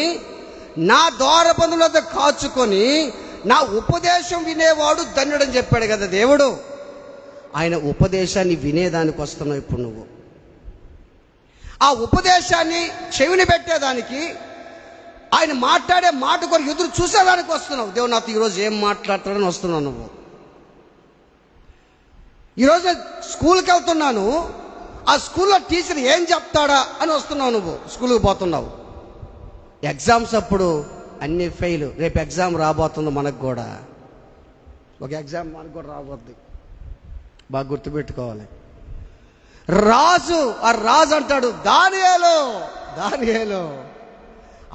నా ద్వారబంధుల వద్ద కాచుకొని, నా ఉపదేశం వినేవాడు ధన్యుడని చెప్పాడు కదా దేవుడు. ఆయన ఉపదేశాన్ని వినేదానికి వస్తున్నావు ఇప్పుడు నువ్వు. ఆ ఉపదేశాన్ని చెవిని పెట్టేదానికి, ఆయన మాట్లాడే మాట కొరకు ఎదురు చూసేదానికి వస్తున్నావు. దేవుడు నాతో ఈరోజు ఏం మాట్లాడతాడని వస్తున్నావు నువ్వు. ఈరోజు స్కూల్కి వెళ్తున్నాను, ఆ స్కూల్లో టీచర్ ఏం చెప్తాడా అని వస్తున్నావు నువ్వు. స్కూల్కి పోతున్నావు, ఎగ్జామ్స్ అప్పుడు అన్ని ఫెయిల్. రేపు ఎగ్జామ్ రాబోతుంది మనకు కూడా, ఒక ఎగ్జామ్ మనకు కూడా రాబోద్ది. బాగా గుర్తుపెట్టుకోవాలి. రాజు, ఆ రాజు అంటాడు, దానియేలు, దానియేలు,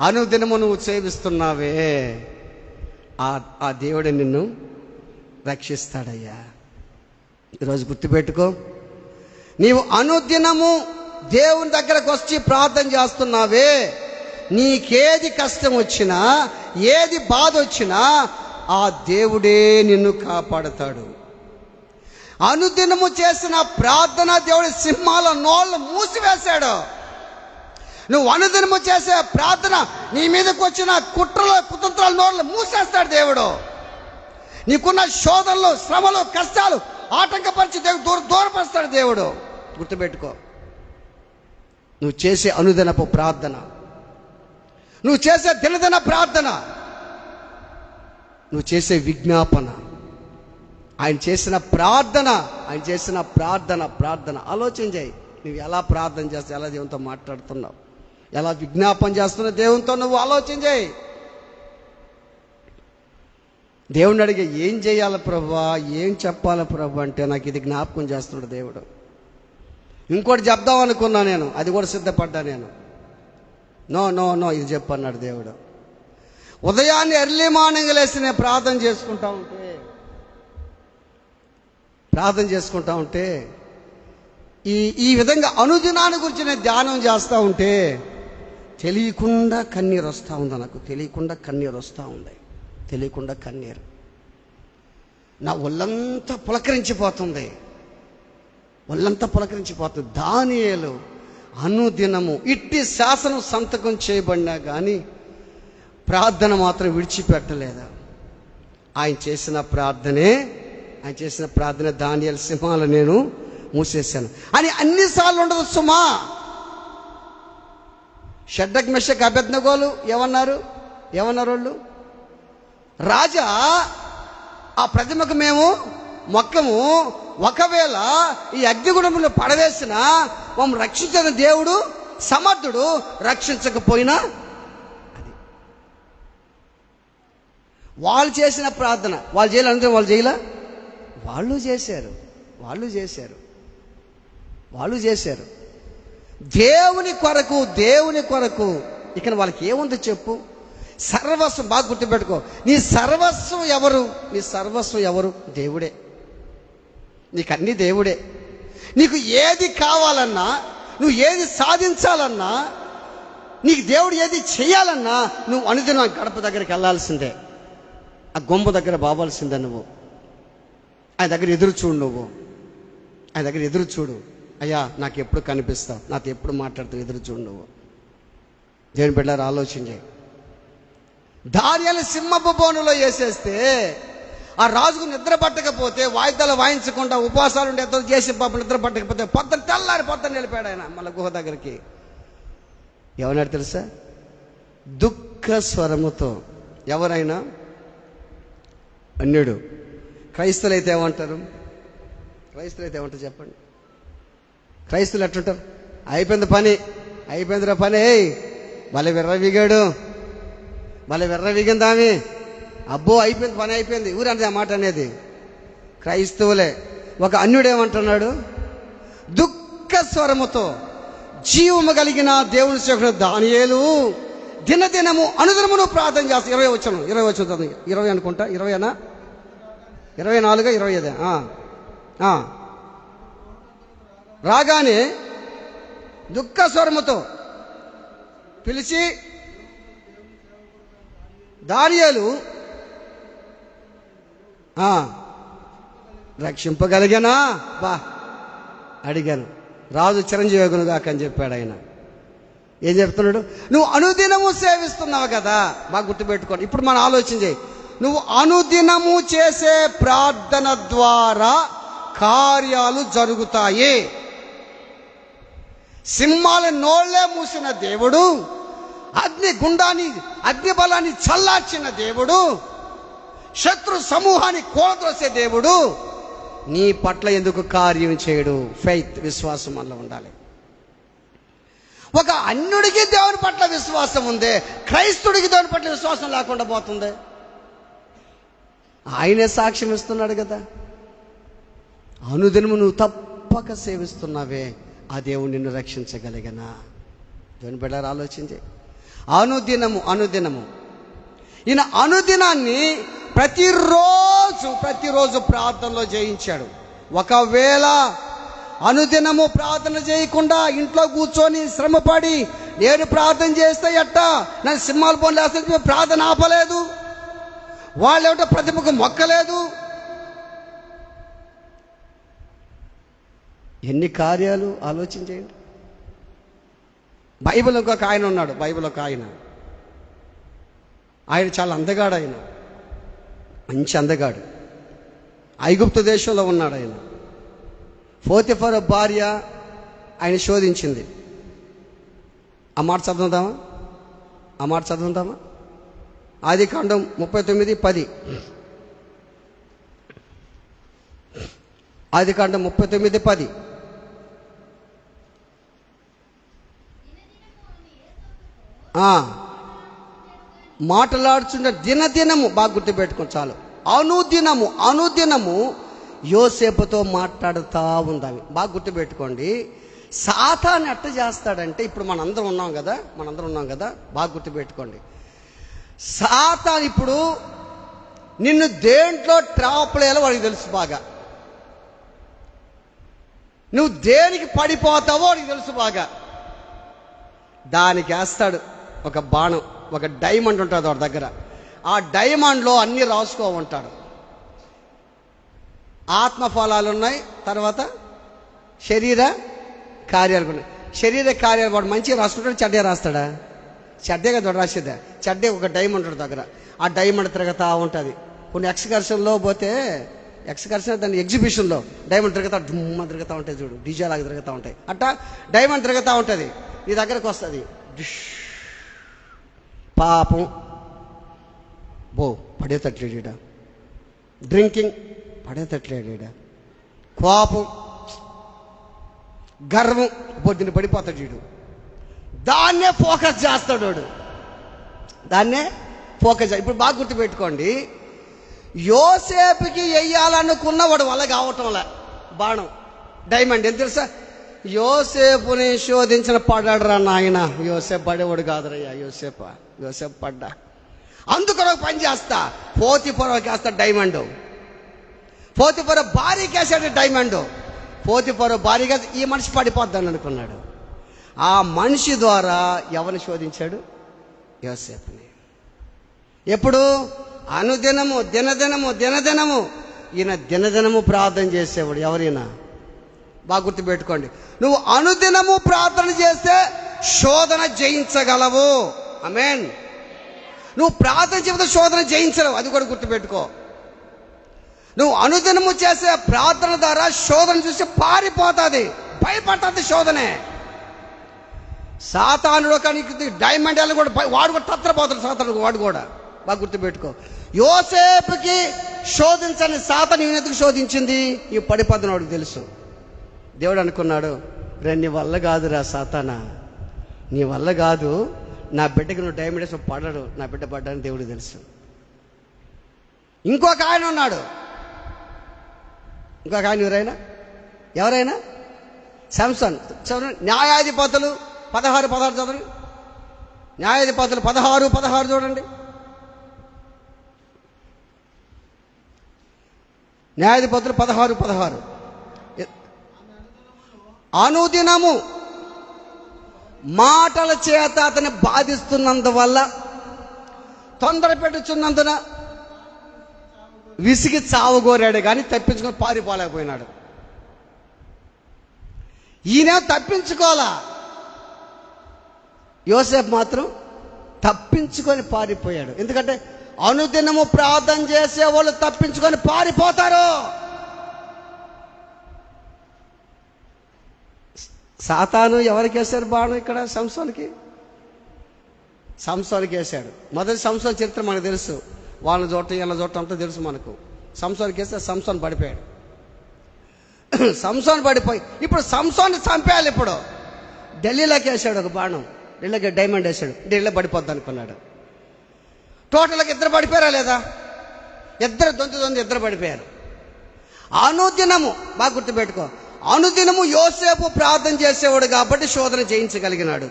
అనుదినము నువ్వు సేవిస్తున్నావే, ఆ దేవుడే నిన్ను రక్షిస్తాడయ్యా. ఈరోజు గుర్తుపెట్టుకో, నీవు అనుదినము దేవుని దగ్గరకు వచ్చి ప్రార్థన చేస్తున్నావే, నీకేది కష్టం వచ్చినా, ఏది బాధ వచ్చినా ఆ దేవుడే నిన్ను కాపాడతాడు. అనుదినము చేసిన ప్రార్థన దేవుడి సింహాల నోళ్ళు మూసివేశాడు. నువ్వు అనుదినము చేసే ప్రార్థన, నీ మీదకి వచ్చిన కుట్రలు కుతంత్రాల నోళ్ళు మూసేస్తాడు దేవుడు. నీకున్న శోధనలు, శ్రమలు, కష్టాలు ఆటంకపరిచి దూరపరుస్తాడు దేవుడు. గుర్తుపెట్టుకో, నువ్వు చేసే అనుదినపు ప్రార్థన, నువ్వు చేసే దినదిన ప్రార్థన, నువ్వు చేసే విజ్ఞాపన, ఆయన చేసిన ప్రార్థన, ఆయన చేసిన ప్రార్థన ఆలోచన చేయి. నువ్వు ఎలా ప్రార్థన చేస్తావు, ఎలా దేవునితో మాట్లాడుతున్నావు. ఎలా విజ్ఞాపన చేస్తున్న దేవునితో నువ్వు ఆలోచన చేయి. దేవుణ్ణి అడిగే ఏం చేయాలి ప్రభువా, ఏం చెప్పాలి ప్రభు అంటే నాకు ఇది జ్ఞాపకం చేస్తున్నాడు దేవుడు. ఇంకోటి చెప్దాం అనుకున్నా నేను, అది కూడా సిద్ధపడ్డా నేను. నో నో నో ఇది చెప్పన్నాడు దేవుడు. ఉదయాన్నే ఎర్లీ మార్నింగ్ లేసి నేను ప్రార్థన చేసుకుంటా ఉంటే ఈ విధంగా అనుదినాన్ని గురించి నేను ధ్యానం చేస్తూ ఉంటే తెలియకుండా కన్నీరు వస్తూ ఉంది. నాకు తెలియకుండా కన్నీరు వస్తూ ఉంది. తెలియకుండా కన్నీరు నా ఒళ్ళంతా పులకరించిపోతుంది. దానియేలు అనుదినము ఇట్టి శాసనం సంతకం చేయబడినా కానీ ప్రార్థన మాత్రం విడిచిపెట్టలేదు. ఆయన చేసిన ప్రార్థన దానియేలు సింహాలు నేను మూసేశాను అని అన్నిసార్లు ఉండదు సుమా. షడ్రక్ మెషక్ అబేద్నెగోలు ఏమన్నారు వాళ్ళు? రాజా, ఆ ప్రతిమకు మేము మొక్కము, ఒకవేళ ఈ అగ్నిగుణములు పడవేసిన మమ్మల్ని రక్షించిన దేవుడు సమర్థుడు, రక్షించకపోయినా. అది వాళ్ళు చేసిన ప్రార్థన. వాళ్ళు చేయాలంటే వాళ్ళు చేశారు దేవుని కొరకు. ఇక వాళ్ళకి ఏముంది చెప్పు? సర్వస్వం. బాగా గుర్తుపెట్టుకో, నీ సర్వస్వం ఎవరు? దేవుడే. నీకు అన్ని దేవుడే. నీకు ఏది కావాలన్నా, నువ్వు ఏది సాధించాలన్నా, నీకు దేవుడు ఏది చేయాలన్నా నువ్వు అనుదినం గడప దగ్గరికి వెళ్ళాల్సిందే. ఆ గొంబ దగ్గర బావాల్సిందే. నువ్వు ఆయన దగ్గర ఎదురు చూడు. అయ్యా నాకు ఎప్పుడు కనిపిస్తావు, నాతో ఎప్పుడు మాట్లాడుతావు, ఎదురు చూడు నువ్వు. దేవుని బిడ్డలారా ఆలోచన చేయి. దానియేలు సింహపు బోనులో వేసేస్తే ఆ రాజుకు నిద్ర పట్టకపోతే, వాయిద్యాలు వాయించకుండా ఉపవాసాలు ఉండే చేసి పాపం నిద్ర పట్టకపోతే పొద్దున నిలిపాడు ఆయన మళ్ళీ గుహ దగ్గరికి. ఏమన్నాడు తెలుసా? దుఃఖ స్వరముతో. ఎవరైనా అన్యుడు. క్రైస్తవులు అయితే ఏమంటారు చెప్పండి? క్రైస్తవులు ఎట్లుంటారు? అయిపోయిందిరా పని, భలే విర్రవిగిందామి, అబ్బో అయిపోయింది, పని అయిపోయింది, ఊరంటే ఆ మాట అనేది క్రైస్తవులే. ఒక అన్యుడు ఏమంటున్నాడు? దుఃఖ స్వరముతో జీవము కలిగిన దేవుని సేవకుడు దానియేలు దినదినము అనుదినమును ప్రార్థన చేస్తాడు. 20 వచనం 20 అనుకుంటా, 20 24 25 రాగానే దుఃఖ స్వరముతో పిలిచి, దానియేలు రక్షింపగలిగానా? అడిగాను. రాజు చిరంజీవిగును గాక అని చెప్పాడు ఆయన. ఏం చెప్తున్నాడు? నువ్వు అనుదినము సేవిస్తున్నావు కదా. బాగా గుర్తుపెట్టుకోండి. ఇప్పుడు మనం ఆలోచన చేయి. నువ్వు అనుదినము చేసే ప్రార్థన ద్వారా కార్యాలు జరుగుతాయి. సింహాల నోళ్లే మూసిన దేవుడు, అగ్ని బలాన్ని చల్లార్చిన దేవుడు, శత్రు సమూహాన్ని కూలద్రోసే దేవుడు నీ పట్ల ఎందుకు కార్యం చేయడు? ఫెయిత్, విశ్వాసం వల్ల ఉండాలి. ఒక అన్యుడికి దేవుని పట్ల విశ్వాసం ఉంది, క్రైస్తుడికి దేవుని పట్ల విశ్వాసం లేకుండా పోతుంది. ఆయనే సాక్ష్యం ఇస్తున్నాడు కదా. అనుదినము నువ్వు తప్పక సేవిస్తున్నావే, ఆ దేవుడు నిన్ను రక్షించగలిగనా? దేవుని బిడ్డలారా ఆలోచించి, అనుదినము ఈయన అనుదినాన్ని ప్రతిరోజు ప్రార్థనలో జయించాడు. ఒకవేళ అనుదినము ప్రార్థన చేయకుండా ఇంట్లో కూర్చొని శ్రమపడి నేను ప్రార్థన చేస్తే ఎట్టా, నన్ను సింహాల పనులు వేస్తే ప్రార్థన ఆపలేదు, వాళ్ళేమిటో ప్రతిమకు మొక్కలేదు. ఎన్ని కార్యాలు ఆలోచించేయండి. బైబిల్ ఇంకొక ఆయన ఉన్నాడు. ఆయన చాలా అందగాడు. ఆయన మంచి అందగాడు. ఐగుప్తు దేశంలో ఉన్నాడు ఆయన. పోతిఫరు భార్య ఆయన శోధించింది. ఆ మాట చదువుదామా? ఆదికాండం 39:10. ఆదికాండం 39:10. మాట్లాడుచుండే దినదినము, బాగా గుర్తుపెట్టుకోండి చాలు, అనుదినము యోసేపుతో మాట్లాడుతూ ఉందాము. బాగా గుర్తుపెట్టుకోండి. సాతాను ఎట్ట చేస్తాడంటే, ఇప్పుడు మనందరం ఉన్నాం కదా, బాగా గుర్తుపెట్టుకోండి. సాతాను ఇప్పుడు నిన్ను దేంట్లో ట్రాప్లేయాలో వాడికి తెలుసు బాగా. నువ్వు దేనికి పడిపోతావో వాడికి తెలుసు బాగా. దానికి వేస్తాడు ఒక బాణం, ఒక డైమండ్ ఉంటుంది వాడి దగ్గర. ఆ డైమండ్లో అన్నీ రాసుకో ఉంటాడు. ఆత్మఫలాలు ఉన్నాయి, తర్వాత శరీర కార్యాలు ఉన్నాయి. శరీర కార్యాలు వాడు మంచిగా రాసుకుంటాడు, చెడ్డే రాస్తాడా? చెడ్డే కదా రాసేదా. చెడ్డే ఒక డైమండ్ ఉంటుంది దగ్గర. ఆ డైమండ్ తిరుగుతూ ఉంటుంది. కొన్ని ఎక్స్కర్షన్లో పోతే, ఎక్స్కర్షన్ దాన్ని ఎగ్జిబిషన్లో డైమండ్ డుమ్మ తిరుగుతూ ఉంటాయి చూడు, డీజే లాగా తిరుగుతూ ఉంటాయి. అట్టా డైమండ్ తిరుగుతూ ఉంటుంది, నీ దగ్గరకు వస్తుంది. పాపం పడేతట్లేడ, డ్రింకింగ్ పడేతట్లేడ, కోపం, గర్వం పొద్దున పడిపోతాడు వీడు. దాన్నే ఫోకస్ చేస్తాడు వాడు, దాన్నే ఫోకస్. ఇప్పుడు బాగా గుర్తుపెట్టుకోండి, యోసేపుకి వెయ్యాలనుకున్న వాడు వల్ల కావటంలా బాణం డైమండ్. ఎంత తెలుసా? యోసేపుని శోధించిన పడ్డాడురా నాయన. యోసేపు పడేవాడు కాదురయ్యా. యోసేపు పడ్డా. అందుకని ఒక పని చేస్తా, పోతిఫరోకి వేస్తా డైమండ్. పోతిఫరో భార్యకి వేసాడు డైమండ్. పోతిఫరో భార్యగా ఈ మనిషి పడిపోద్దని అనుకున్నాడు. ఆ మనిషి ద్వారా ఎవరిని శోధించాడు? యోసేపుని. ఎప్పుడు? అనుదినము, దినదినము. ఈయన దినదినము ప్రార్థన చేసేవాడు. ఎవరైనా బాగా గుర్తుపెట్టుకోండి, నువ్వు అనుదినము ప్రార్థన చేస్తే శోధన జయించగలవు. ఆమేన్. నువ్వు ప్రార్థన చేస్తే శోధన జయించలేవు, అది కూడా గుర్తుపెట్టుకో. నువ్వు అనుదినము చేసే ప్రార్థన ద్వారా శోధన చూసి పారిపోతుంది, భయపడుతుంది శోధనే. సాతానుడు కానీ డైమండ్ అని కూడా వాడు కూడా తత్రపోతాడు. సాతానుడు వాడు కూడా బాగా గుర్తుపెట్టుకో. యోసేపుకి శోధించని సాతాను ఎందుకు శోధించింది? ఈ పడిపోతున్న వాడికి తెలుసు. దేవుడు అనుకున్నాడు, రే నీ వల్ల కాదురా సాతానా, నీ వల్ల కాదు. నా బిడ్డకి నువ్వు డైమండ్ వేసి పడ్డాడు, నా బిడ్డ పడ్డాని దేవుడికి తెలుసు. ఇంకొక ఆయన ఉన్నాడు. ఇంకొక ఆయన ఎవరైనా సంసోన్. న్యాయాధిపతులు 16 చదవండి. న్యాయాధిపతులు 16 చూడండి. న్యాయాధిపతులు 16. అనుదినము మాటల చేత అతన్ని బాధిస్తున్నందువల్ల, తొందర పెట్టుచున్నందున విసిగి చావగోరాడు, కానీ తప్పించుకొని పారిపోలేకపోయినాడు. ఈయన తప్పించుకోవాలా, యోసేపు మాత్రం తప్పించుకొని పారిపోయాడు. ఎందుకంటే అనుదినము ప్రార్థన చేసే వాళ్ళు తప్పించుకొని పారిపోతారు. సాతాను ఎవరికి వేశారు బాణం? ఇక్కడ సంసోన్కి వేశాడు. మొదటి సంసోన్ చరిత్ర మనకు తెలుసు. వాళ్ళని చూడటం వీళ్ళని చూడటం అంతా తెలుసు మనకు. సంసోన్కి వేస్తే సంసోన్ పడిపోయాడు. సంసోన్ పడిపోయి ఇప్పుడు సంసోన్ని చంపేయాలి. ఇప్పుడు ఢిల్లీలోకి వేసాడు ఒక బాణం, ఢిల్లీకి డైమండ్ వేసాడు, ఢిల్లీలో పడిపోద్ది అనుకున్నాడు. టోటల్గా ఇద్దరు పడిపోయారా లేదా? ఇద్దరు పడిపోయారు. అనుదినము, బాగా గుర్తుపెట్టుకో, అనుదినము యోసేపు ప్రార్థన చేసేవాడు కాబట్టి శోధన జయించగలిగినాడు.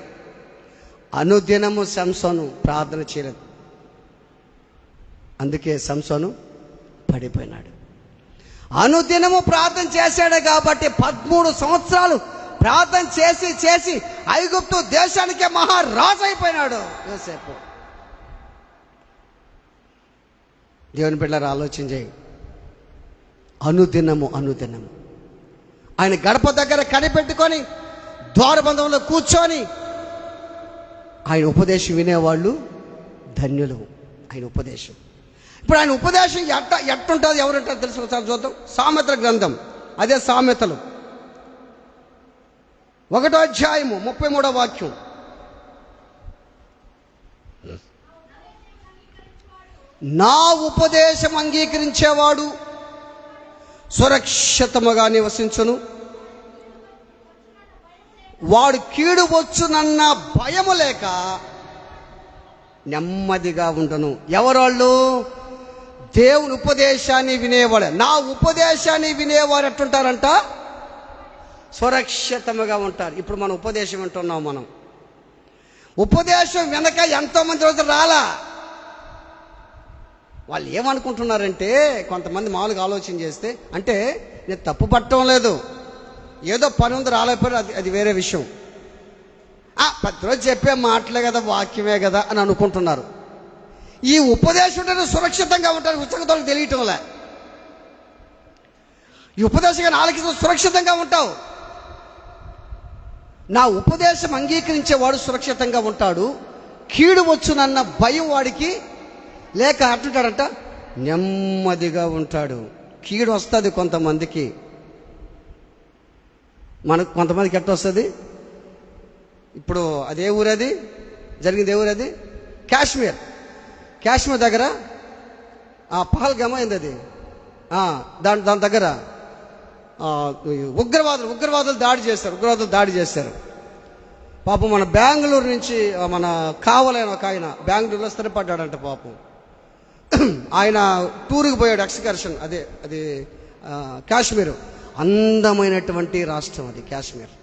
అనుదినము సంసోను ప్రార్థన చేయలేదు, అందుకే సంసోను పడిపోయినాడు. అనుదినము ప్రార్థన చేశాడు కాబట్టి 13 సంవత్సరాలు ప్రార్థన చేసి ఐగుప్తు దేశానికే మహారాజు అయిపోయినాడు యోసేపు. దేవుని బిడ్డలారా ఆలోచన చేయి. అనుదినము ఆయన గడప దగ్గర కనిపెట్టుకొని ద్వారబంధంలో కూర్చొని ఆయన ఉపదేశం వినేవాళ్ళు ధన్యులు. ఆయన ఉపదేశం, ఇప్పుడు ఆయన ఉపదేశం ఎట్టుంటుంది, ఎవరుంటారో తెలుసు. ఒకసారి చూద్దాం. సామెతల గ్రంథం, అదే సామెతలు 1వ అధ్యాయము 33వ వాక్యం. నా ఉపదేశం అంగీకరించేవాడు సురక్షితముగా నివసించును, వాడు కీడు వచ్చునన్న భయము లేక నెమ్మదిగా ఉండును. ఎవరోళ్ళు? దేవుని ఉపదేశాన్ని వినేవాడు. నా ఉపదేశాన్ని వినేవారు ఎట్టుంటారంట? సురక్షితముగా ఉంటారు. ఇప్పుడు మనం ఉపదేశం వింటున్నాం. మనం ఉపదేశం వెనక ఎంతోమంది రోజులు రాలా. వాళ్ళు ఏమనుకుంటున్నారంటే, కొంతమంది మామూలుగా ఆలోచన చేస్తే, అంటే నేను తప్పు పట్టడం లేదు, ఏదో పని ఉంది రాలేకపోయారు, అది వేరే విషయం. ప్రతిరోజు చెప్పే మాటలే కదా, వాక్యమే కదా అని అనుకుంటున్నారు. ఈ ఉపదేశం సురక్షితంగా ఉంటారు, పుస్తకతోళ్ళకి తెలియటంలే. ఈ ఉపదేశంగా ఆలకిస్తూ సురక్షితంగా ఉంటావు. నా ఉపదేశం అంగీకరించేవాడు సురక్షితంగా ఉంటాడు. కీడు వచ్చునన్న భయం వాడికి లేక అంటుంటాడంట, నెమ్మదిగా ఉంటాడు. కీడు వస్తుంది కొంతమందికి, మనకు కొంతమందికి ఎట్ట వస్తుంది? ఇప్పుడు అదే ఊరది జరిగింది, ఏ ఊరది? కాశ్మీర్ దగ్గర పహల్గామ్ అయింది అది. దాని దగ్గర ఉగ్రవాదులు దాడి చేశారు. పాపం మన బెంగళూరు నుంచి మన కావలైన ఒక ఆయన బెంగళూరులో స్థిరపడ్డాడంట. పాపం ఆయన టూర్కి పోయాడు, ఎక్స్కర్షన్. అది కాశ్మీర్. అందమైనటువంటి రాష్ట్రం అది కాశ్మీర్,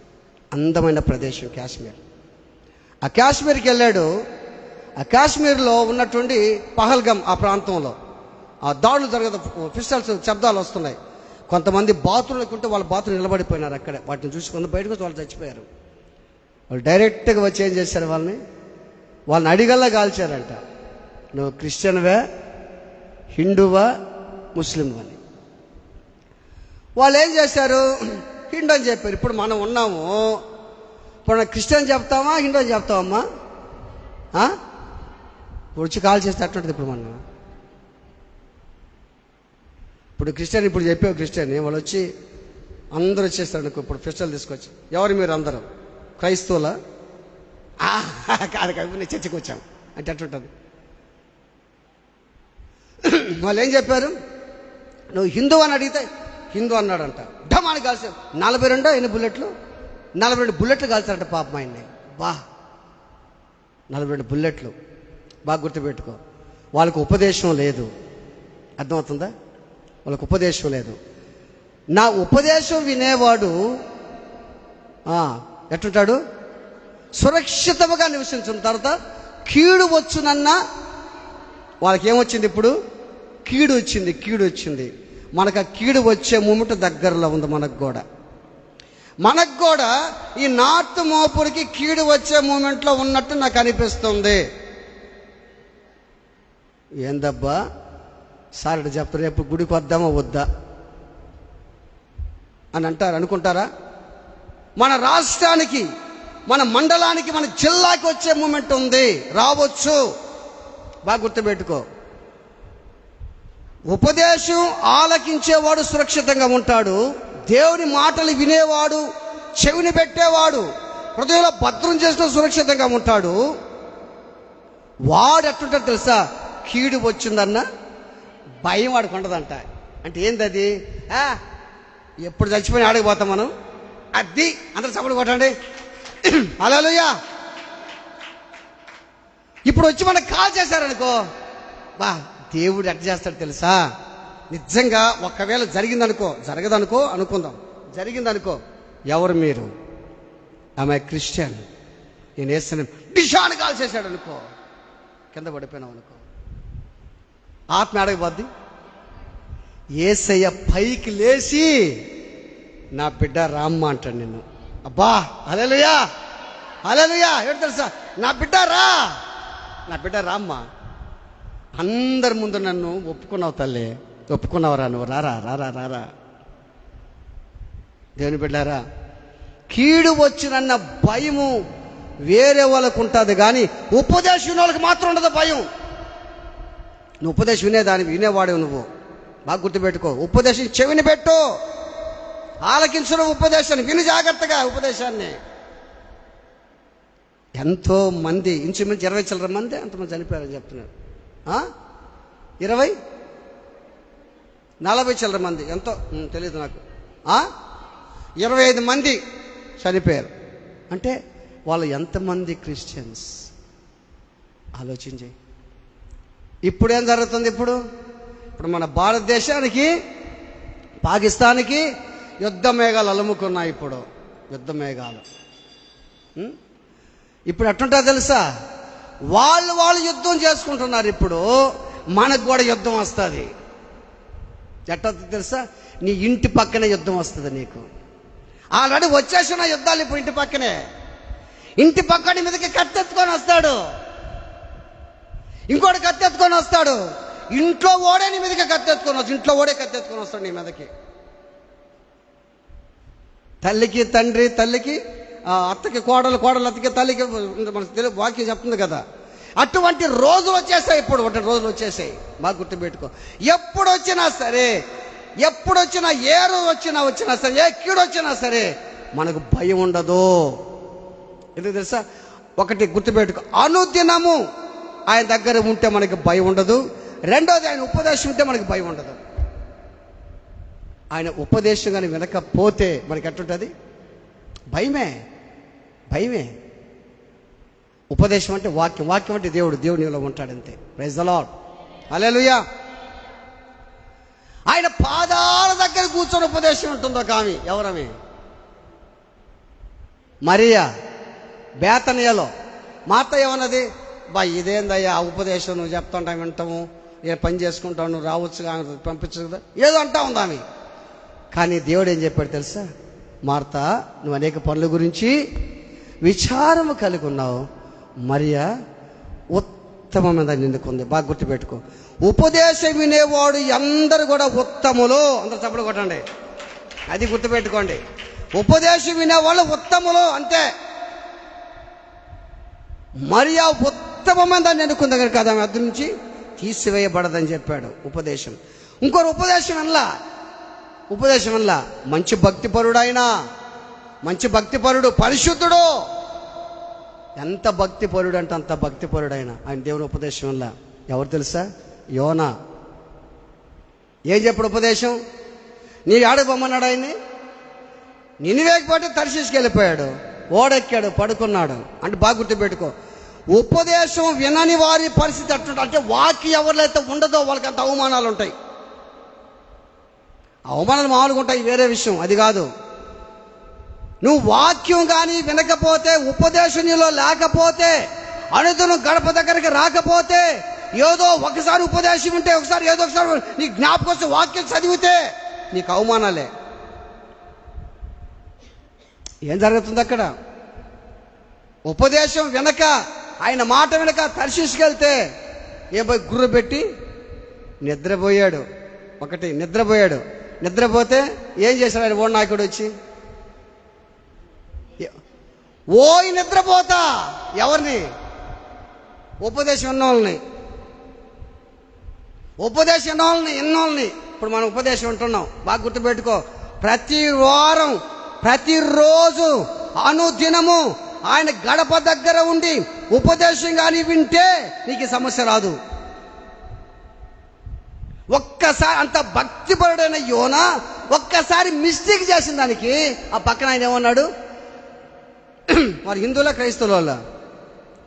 అందమైన ప్రదేశం కాశ్మీర్. ఆ కాశ్మీర్కి వెళ్ళాడు. ఆ కాశ్మీర్లో ఉన్నటువంటి పహల్గామ్ ఆ ప్రాంతంలో దాడులు జరగదు, పిస్టల్స్ శబ్దాలు వస్తున్నాయి. కొంతమంది బాత్రూంలోకి ఉంటే వాళ్ళ బాత్రూమ్ నిలబడిపోయినారు అక్కడే. వాటిని చూసి కొంత బయటకు వచ్చి వాళ్ళు చచ్చిపోయారు. వాళ్ళు డైరెక్ట్గా వచ్చి ఏం చేశారు? వాళ్ళని అడిగల్లా కాల్చారంట. నువ్వు క్రిస్టియన్వే, హిందువా, ముస్లిం అని. వాళ్ళు ఏం చేశారు? హిందూ అని చెప్పారు. ఇప్పుడు మనం ఉన్నాము, ఇప్పుడు క్రిస్టియన్ చెప్తామా, హిందూ అని చెప్తామమ్మా? వచ్చి కాల్ చేస్తే అట్టుంటుంది. ఇప్పుడు క్రిస్టియన్, ఇప్పుడు చెప్పావు క్రిస్టియన్, వాళ్ళు వచ్చి అందరూ వచ్చేస్తారు అనుకో. ఇప్పుడు పిస్టల్ తీసుకొచ్చి, ఎవరు మీరు అందరూ క్రైస్తవులా? కాదు నేను చర్చకు వచ్చాం అంటే అట్టుంటుంది. వాళ్ళు ఏం చెప్పారు? నువ్వు హిందూ అని అడిగితే హిందూ అన్నాడంట. డమాని కాల్చారు. 42 ఎన్ని బుల్లెట్లు? 42 బుల్లెట్లు కాల్చారంట పాపం ఆయన్ని. 42 బుల్లెట్లు. బాగా గుర్తుపెట్టుకో. వాళ్ళకు ఉపదేశం లేదు, అర్థమవుతుందా? వాళ్ళకు ఉపదేశం లేదు. నా ఉపదేశం వినేవాడు ఎట్టుంటాడు? సురక్షితముగా నివసించిన తర్వాత కీడు వచ్చునన్న వాళ్ళకి ఏమొచ్చింది? ఇప్పుడు కీడు వచ్చింది. మనకు ఆ కీడు వచ్చే మూమెంట్ దగ్గరలో ఉంది. మనకు కూడా ఈ నార్త్ మోపురికి కీడు వచ్చే మూమెంట్లో ఉన్నట్టు నాకు అనిపిస్తుంది. ఏందబ్బా సార్ ఇటు చెప్తారు, రేపు గుడికి వద్దామా వద్దా అని అనుకుంటారా? మన రాష్ట్రానికి, మన మండలానికి, మన జిల్లాకి వచ్చే మూమెంట్ ఉంది, రావచ్చు. బాగా గుర్తుపెట్టుకో. ఉపదేశం ఆలకించేవాడు సురక్షితంగా ఉంటాడు. దేవుని మాటలు వినేవాడు, చెవిని పెట్టేవాడు, హృదయంలో భద్రం చేసిన సురక్షితంగా ఉంటాడు. వాడు ఎట్టుంటాడు తెలుసా? కీడు వచ్చిందన్న భయం వాడికి ఉండదంట. అంటే ఏంది? ఎప్పుడు చచ్చిపోయి ఆడకపోతాం మనం. అది అందరూ చప్పుడు కొట్టండి, హల్లెలూయా. ఇప్పుడు వచ్చి మనకు కాల్ చేశారనుకో, దేవుడు ఎట్లా చేస్తాడు తెలుసా? నిజంగా ఒకవేళ జరగదనుకో అనుకుందాం, జరిగిందనుకో, ఎవరు మీరు? ఆమె క్రిస్టియన్, నేను వేస్తాను డిషాన్ని కాల్ చేశాడు అనుకో, కింద పడిపోయినావు అనుకో, ఆత్మ అడగబద్ది. యేసయ్య పైకి లేచి నా బిడ్డ రామ్మ అంటాడు నిన్ను. అబ్బా హల్లెలూయా, ఏంటి తెలుసా? నా బిడ్డ రామ్మ. అందరి ముందు నన్ను ఒప్పుకున్నావు తల్లి, ఒప్పుకున్నావురా నువ్వు, రారా. దేవుని బిడ్డారా, కీడు వచ్చినన్న భయము వేరే వాళ్ళకు ఉంటుంది, కానీ ఉపదేశం వాళ్ళకి మాత్రం ఉండదు భయం. నువ్వు ఉపదేశం వినేవాడేవు నువ్వు. బాగా గుర్తుపెట్టుకో. ఉపదేశం చెవిని పెట్టు, ఆలకించడం ఉపదేశాన్ని, విని జాగ్రత్తగా ఉపదేశాన్ని. ఎంతో మంది, ఇంచుమించు 20 చిల్లర మంది అంతమంది చనిపోయారని చెప్తున్నారు. 40 చిల్లర మంది, ఎంతో తెలియదు నాకు. 25 మంది చనిపోయారు. అంటే వాళ్ళు ఎంతమంది క్రిస్టియన్స్? ఆలోచించి ఇప్పుడేం జరుగుతుంది? ఇప్పుడు మన భారతదేశానికి పాకిస్తాన్కి యుద్ధ మేఘాలు అలుముకున్నాయి. ఇప్పుడు యుద్ధ మేఘాలు. ఇప్పుడు ఎట్లుంటా తెలుసా? వాళ్ళు యుద్ధం చేసుకుంటున్నారు. ఇప్పుడు మనకు కూడా యుద్ధం వస్తుంది. ఎట్లా తెలుసా? నీ ఇంటి పక్కనే యుద్ధం వస్తుంది నీకు. ఆల్రెడీ వచ్చేసిన యుద్ధాలు ఇప్పుడు ఇంటి పక్కనే. ఇంటి పక్కన మీదకి కత్తెత్తుకొని వస్తాడు, ఇంకోటి కత్తెత్తుకొని వస్తాడు. ఇంట్లో ఓడే నీ మీదకి కత్తెత్తుకొని వస్తాడు, ఇంట్లో ఓడే కత్తెత్తుకొని వస్తాడు నీ మీదకి. తల్లికి తండ్రి, తల్లికి అత్తకి కోడలు, కోడలు అత్తకి తల్లికి, మనకు తెలియ వాక్యం చెప్తుంది కదా. అటువంటి రోజులు వచ్చేసాయి. ఇప్పుడు ఒకటి రోజులు వచ్చేసాయి. బాగా గుర్తుపెట్టుకో. ఎప్పుడు వచ్చినా సరే, ఎప్పుడు వచ్చినా, ఏ రోజు వచ్చినా సరే, ఏ కీడు వచ్చినా సరే మనకు భయం ఉండదు. ఎందుకు తెలుసా? ఒకటి గుర్తుపెట్టుకో, అనుదినము ఆయన దగ్గర ఉంటే మనకి భయం ఉండదు. రెండోది, ఆయన ఉపదేశం ఉంటే మనకి భయం ఉండదు. ఆయన ఉపదేశం కానీ వినకపోతే మనకి ఎట్లుంటుంది? భయమే. ఉపదేశం అంటే వాక్యం అంటే దేవుడు నీలో ఉంటాడంతే. ప్రైజ్ ది లార్డ్, హల్లెలూయా. ఆయన పాదాల దగ్గర కూర్చొని ఉపదేశం ఉంటుందో కామి. ఎవరమే? మరియా బేతనియలో. మాత ఏమన్నది? ఇదేందయ్యా ఉపదేశం, నువ్వు చెప్తుంటా వింటాము, ఏ పని చేసుకుంటావు, నువ్వు రావచ్చు, పంపించు కదా, ఏదో అంటా ఉంది ఆమె. కానీ దేవుడు ఏం చెప్పాడు తెలుసా? మార్తా, నువ్వు అనేక పనుల గురించి విచారము కలిగి ఉన్నావు, మరియా ఉత్తమమైన నిన్నుకుంది. బాగా గుర్తుపెట్టుకో. ఉపదేశం వినేవాడు అందరు కూడా ఉత్తములు. అందరు చప్పట్లు కొట్టండి. అది గుర్తుపెట్టుకోండి. ఉపదేశం వినేవాళ్ళు ఉత్తములు అంతే. మరియా ఉత్తమమైన దాన్ని ఎన్నుకుంది కనుక ఆమె అద్దె నుంచి తీసివేయబడదని చెప్పాడు ఉపదేశం. ఇంకోరు ఉపదేశం వల్ల మంచి భక్తిపరుడు. ఆయన మంచి భక్తిపరుడు, పరిశుద్ధుడు. ఎంత భక్తిపరుడు అంటే అంత భక్తిపరుడు ఆయన దేవుని ఉపదేశం వల్ల. ఎవరు తెలుసా? యోనా. ఏం చెప్పాడు ఉపదేశం? నీ ఆడబొమ్మన్నాడు ఆయన్ని. నినివేకపోతే తర్షీషుకి వెళ్ళిపోయాడు, ఓడెక్కాడు, పడుకున్నాడు. అంటే బాగా గుర్తుపెట్టుకో, ఉపదేశం వినని వారి పరిస్థితి అట్లుంటుంది. అంటే వాక్యం ఎవరిలైతే ఉండదో వాళ్ళకి అంత అవమానాలు ఉంటాయి. అవమానాలు మామూలుగా ఉంటాయి, వేరే విషయం, అది కాదు. నువ్వు వాక్యం కానీ వినకపోతే, ఉపదేశం నీలో లేకపోతే, అనుదినం గడప దగ్గరికి రాకపోతే, ఏదో ఒకసారి ఉపదేశం ఉంటే, ఒకసారి నీ జ్ఞాపకం వస్తే, వాక్యం చదివితే నీకు అవమానాలే. ఏం జరుగుతుంది అక్కడ? ఉపదేశం వినక, ఆయన మాట వినక తర్షీషుకి వెళ్తే గుర్రు పెట్టి నిద్రపోయాడు. నిద్రపోతే ఏం చేశాడు? ఆయన ఓ నాయకుడు వచ్చి, ఓయ్ నిద్రపోతా. ఎవరిని? ఉపదేశం ఉన్నోళ్ళని. ఇప్పుడు మనం ఉపదేశం ఉంటున్నాం. బాగా గుర్తుపెట్టుకో. ప్రతి వారం, ప్రతిరోజు, అనుదినము ఆయన గడప దగ్గర ఉండి ఉపదేశం కానీ వింటే నీకు సమస్య రాదు. ఒక్కసారి అంత భక్తిపరుడైన యోనా ఒక్కసారి మిస్టేక్ చేసిన దానికి ఆ పక్కన ఆయన ఏమన్నాడు? వారు హిందువుల, క్రైస్తవుల?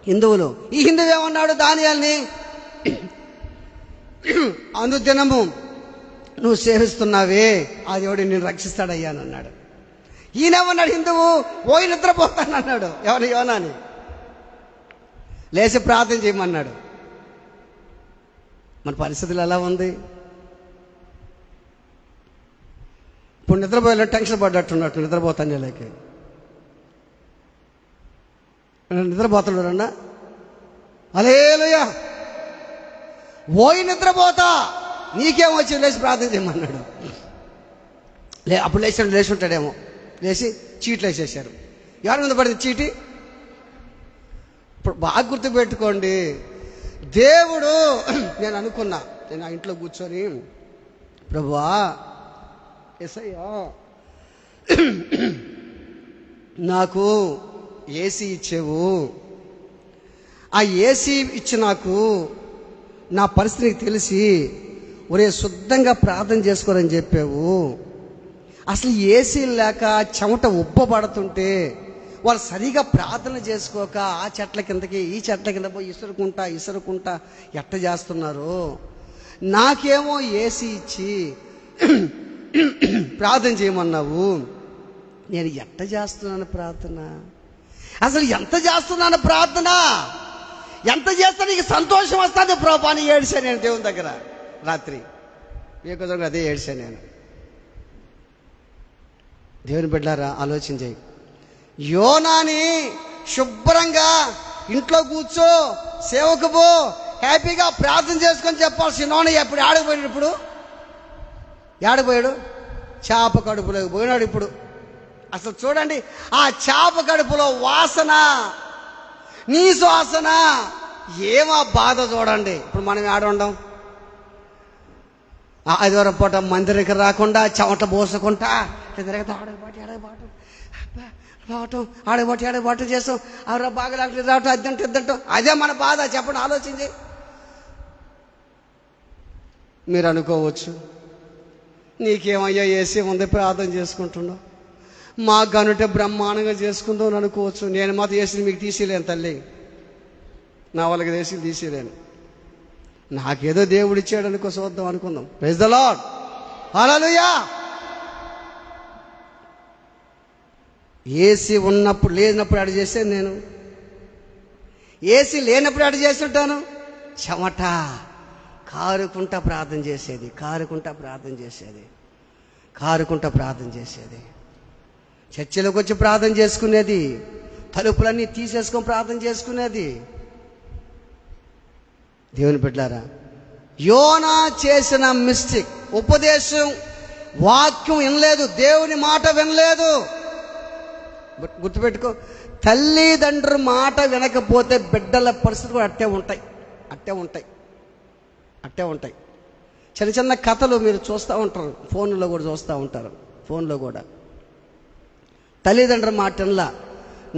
హిందువులు. ఈ హిందువు ఏమన్నాడు దానియేలుని? అనుదినము నువ్వు సేవిస్తున్నావే ఆ దేవుడు నేను రక్షిస్తాడయ్యా అని అన్నాడు. ఈయనేమన్నాడు? హిందువు పోయి నిద్రపోతానన్నాడు. ఎవరు? యోనాని. లేచి ప్రార్థన చేయమన్నాడు. మన పరిస్థితులు ఎలా ఉంది? ఇప్పుడు నిద్రపోయే టెన్షన్ పడ్డట్టున్నట్టు నిద్రపోతాను. లేక నిద్రపోతున్నాడన్నా, హల్లెలూయా, పోయి నిద్రపోతా, నీకేమొచ్చి లేచి ప్రార్థన చేయమన్నాడు. అప్పుడు లేచి ఉంటాడేమో. లేచి చీట్లు వేసేసారు. ఎవరి మీద పడింది చీటి? ఇప్పుడు బాగా గుర్తుపెట్టుకోండి. దేవుడు, నేను అనుకున్నా, నేను ఆ ఇంట్లో కూర్చొని, ప్రభువా యేసయ్యా నాకు ఏసీ ఇచ్చేవు, ఆ ఏసీ ఇచ్చి నాకు నా పరిస్థితికి తెలిసి ఒరే శుద్ధంగా ప్రార్థన చేసుకోరని చెప్పావు. అసలు ఏసీ లేక చెమట ఉబ్బపడుతుంటే వాళ్ళు సరిగా ప్రార్థన చేసుకోక ఆ చెట్ల కిందకి ఈ చెట్ల కింద పోయి ఇసురుకుంటా ఎట్ట చేస్తున్నారు. నాకేమో ఏసీ ఇచ్చి ప్రార్థన చేయమన్నావు, నేను ఎట్ట చేస్తున్నాను ప్రార్థన? అసలు ఎంత చేస్తున్నాను ప్రార్థన? ఎంత చేస్తే నీకు సంతోషం వస్తుంది ప్రభా అని ఏడ్చాను నేను దేవుని దగ్గర. రాత్రి ఏకదొంగ అదే ఏడ్చాను నేను. దేవుని బిడ్డలారా, ఆలోచన చేయి. యోనాని శుభ్రంగా ఇంట్లో కూర్చో, సేవకు పో, హ్యాపీగా ప్రార్థన చేసుకొని చెప్పాల్సిన యోనా ఎప్పుడు ఆడకపోయాడు? ఇప్పుడు ఆడపోయాడు? చేప కడుపులోకి పోయినాడు. ఇప్పుడు అసలు చూడండి, ఆ చేప కడుపులో వాసన, నీ శ్వాసన, ఏమా బాధ చూడండి. ఇప్పుడు మనం ఆడ ఉండం, ఆదివారం పూట మందిరికి రాకుండా చెమట పోసుకుంటా తిరగతా ఆడబాటు చేస్తాం. ఎవరో బాగా రావట్లేదు, రావటం ఇద్దంటాం. అదే మన బాధ. చెప్పండి, ఆలోచించి. మీరు అనుకోవచ్చు, నీకేమయ్యా ఏసీ ఉంది ప్రార్థన చేసుకుంటున్నావు, మా గనుటే బ్రహ్మాండంగా చేసుకుందాం అని అనుకోవచ్చు. నేను మాత్రం ఏసీని మీకు తీసేయలేను తల్లి, నా వాళ్ళకి ఏసీలు తీసేయలేను. నాకేదో దేవుడు ఇచ్చాడు అనుకో, చూద్దాం అనుకుందాం. Praise the Lord, hallelujah. AC ఉన్నప్పుడు లేనప్పుడు అడు చేసేది నేను, ఏసీ లేనప్పుడు అడు చేస్తుంటాను. చెమట కారుకుంటా ప్రార్థన చేసేది. చర్చిలోకి వచ్చి ప్రార్థన చేసుకునేది, తలుపులన్నీ తీసేసుకొని ప్రార్థన చేసుకునేది. దేవుని బిడ్డలారా, యోనా చేసిన మిస్టేక్, ఉపదేశం వాక్యం వినలేదు, దేవుని మాట వినలేదు. గుర్తుపెట్టుకో, తల్లిదండ్రుల మాట వినకపోతే బిడ్డల పరిస్థితులు కూడా అట్టే ఉంటాయి. చిన్న చిన్న కథలు మీరు చూస్తూ ఉంటారు, ఫోన్లో కూడా చూస్తూ ఉంటారు. ఫోన్లో కూడా తల్లిదండ్రుల మాట వినలా,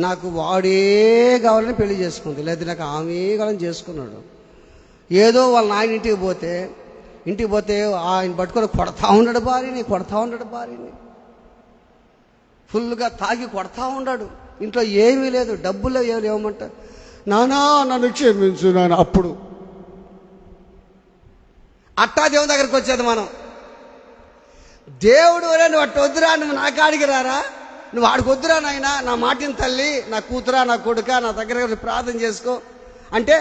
నాకు వాడే కావాలని పెళ్లి చేసుకుంది, లేదా నాకు ఆమె కావాలని చేసుకున్నాడు. ఏదో వాళ్ళ నాయన ఇంటికి పోతే ఆయన పట్టుకొని కొడతా ఉన్నాడు భార్యని, ఫుల్గా తాగి కొడతా ఉన్నాడు. ఇంట్లో ఏమీ లేదు, డబ్బులు ఏమంట, నానా నన్ను క్షమించు నాన్న. అప్పుడు అట్టా దేవుని దగ్గరికి వచ్చేది మనం. దేవుడు నువ్వు అట్టు వద్దురా, నువ్వు నా కాడికి రారా, నువ్వు ఆడికి వద్దురా నాయన, నా మాటిని తల్లి, నా కూతురా, నా కొడుక, నా దగ్గర ప్రార్థన చేసుకో అంటే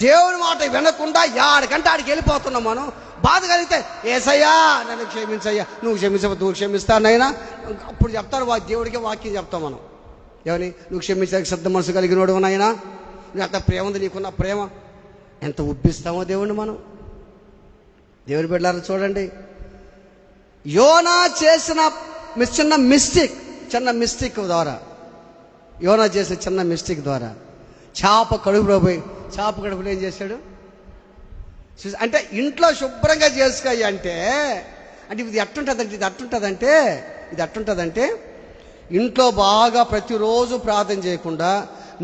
దేవుని మాట వినకుండా ఆడికంటే ఆడికి వెళ్ళిపోతున్నాం మనం. బాధ కలిగితే ఏసయ్యా నన్ను క్షమించయ్యా, నువ్వు క్షమిస్తానైనా అప్పుడు చెప్తారు. దేవుడికే వాక్యం చెప్తాం మనం. ఏమని? నువ్వు క్షమించడానికి సిద్ధ మనసు కలిగినోడు నాయనా, నువ్వు ఎంత ప్రేమ ఉంది, నీకున్న ప్రేమ ఎంత ఉబ్బిస్తామో దేవుడిని మనం. దేవుని బిడ్డలారా చూడండి, యోనా చేసిన చిన్న మిస్టేక్ ద్వారా, యోనా చేసిన చిన్న మిస్టేక్ ద్వారా చేప కడుపులో ఏం చేశాడు అంటే, ఇంట్లో శుభ్రంగా చేసుకోయి అంటే ఇది అట్టుంటుందంటే ఇంట్లో బాగా ప్రతిరోజు ప్రార్థన చేయకుండా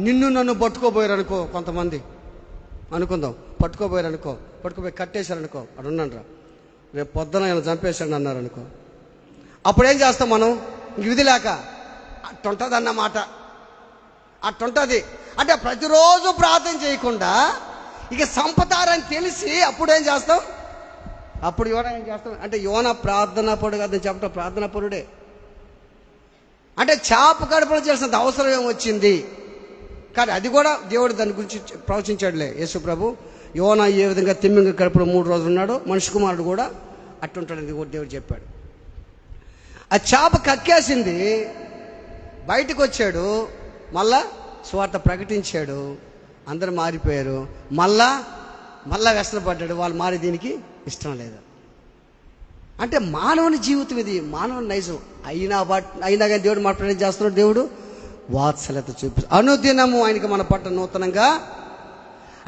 నన్ను పట్టుకోబోయారు అనుకో, కొంతమంది అనుకుందాం, పట్టుకోపోయి కట్టేశారనుకో, అటు ఉన్నాను రా, రేపు పొద్దున ఆయన చంపేశాడు అన్నారు అనుకో, అప్పుడేం చేస్తాం మనం? విధి లేక అట్టుంటుంది అన్నమాట. అట్టుంటుంది అంటే ప్రతిరోజు ప్రార్థన చేయకుండా ఇక సంపతారని తెలిసి అప్పుడేం చేస్తాం? అప్పుడు యోనా ఏం చేస్తాం అంటే, యోనా ప్రార్థనా పరుడు కాదని చెప్పడం, ప్రార్థనా పరుడే. అంటే చేప కడుపులో చేసినంత అవసరం ఏమొచ్చింది? కానీ అది కూడా దేవుడు దాని గురించి ప్రవచించాడులే యేసు ప్రభు. యోనా ఏ విధంగా తిమ్మింగ కడుపులో 3 రోజులు ఉన్నాడో, మనిషి కుమారుడు కూడా అట్టుంటాడని కూడా దేవుడు చెప్పాడు. ఆ చేప కక్కేసింది, బయటకు వచ్చాడు, మళ్ళా స్వార్థ ప్రకటించాడు, అందరూ మారిపోయారు. మళ్ళా వ్యసనపడ్డాడు, వాళ్ళు మారి దీనికి ఇష్టం లేదు. అంటే మానవుని జీవితం ఇది, మానవుని నైజం. అయినా కానీ దేవుడు మాట్లాడే చేస్తున్నాడు. దేవుడు వాత్సల్యత చూపిస్తాడు అనుదినము ఆయనకి మన పట్ల నూతనంగా.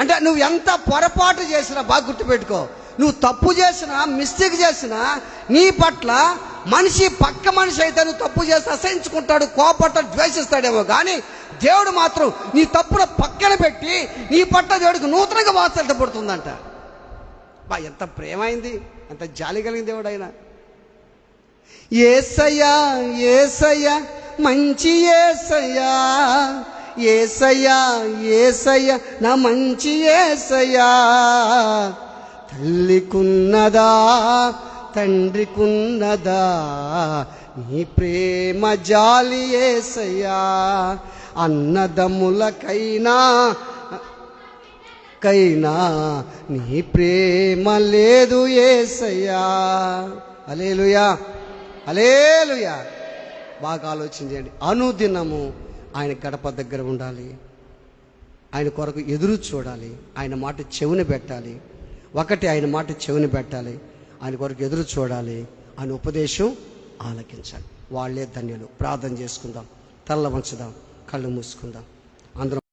అంటే నువ్వు ఎంత పొరపాటు చేసినా బాగా గుర్తుపెట్టుకో, నువ్వు తప్పు చేసినా, మిస్టేక్ చేసినా, నీ పట్ల పక్క మనిషి అయితే నువ్వు తప్పు చేసి అసహించుకుంటాడు, కోపడతాడు, ద్వేషిస్తాడేమో, కానీ దేవుడు మాత్రం నీ తప్పును పక్కన పెట్టి నీ పట్ల దేవుడికి నూతనంగా వాత్సల్యత పడుతుందంట. ఎంత ప్రేమైంది, ఎంత జాలి కలిగిన దేవుడు ఆయన. యేసయ్యా మంచి యేసయ్యా, యేసయ్యా యేసయ్యా నా మంచి యేసయ్యా. తల్లికున్నదా తండ్రికున్నదా నీ ప్రేమ జాలి యేసయ్యా. అన్నదమ్ములకైనా నీ ప్రేమ లేదు యేసయ్యా. హల్లెలూయా, హల్లెలూయా. బాగా ఆలోచన చేయండి. అనుదినము ఆయన గడప దగ్గర ఉండాలి, ఆయన కొరకు ఎదురు చూడాలి, ఆయన మాట చెవిని పెట్టాలి. ఆయన మాట చెవిని పెట్టాలి, ఆయన కొరకు ఎదురు చూడాలి, ఆయన ఉపదేశం ఆలకించాలి. వాళ్ళే ధన్యులు. ప్రార్థన చేసుకుందాం, తల్ల వంచుదాం, కళ్ళు మూసుకుందాం అందరం.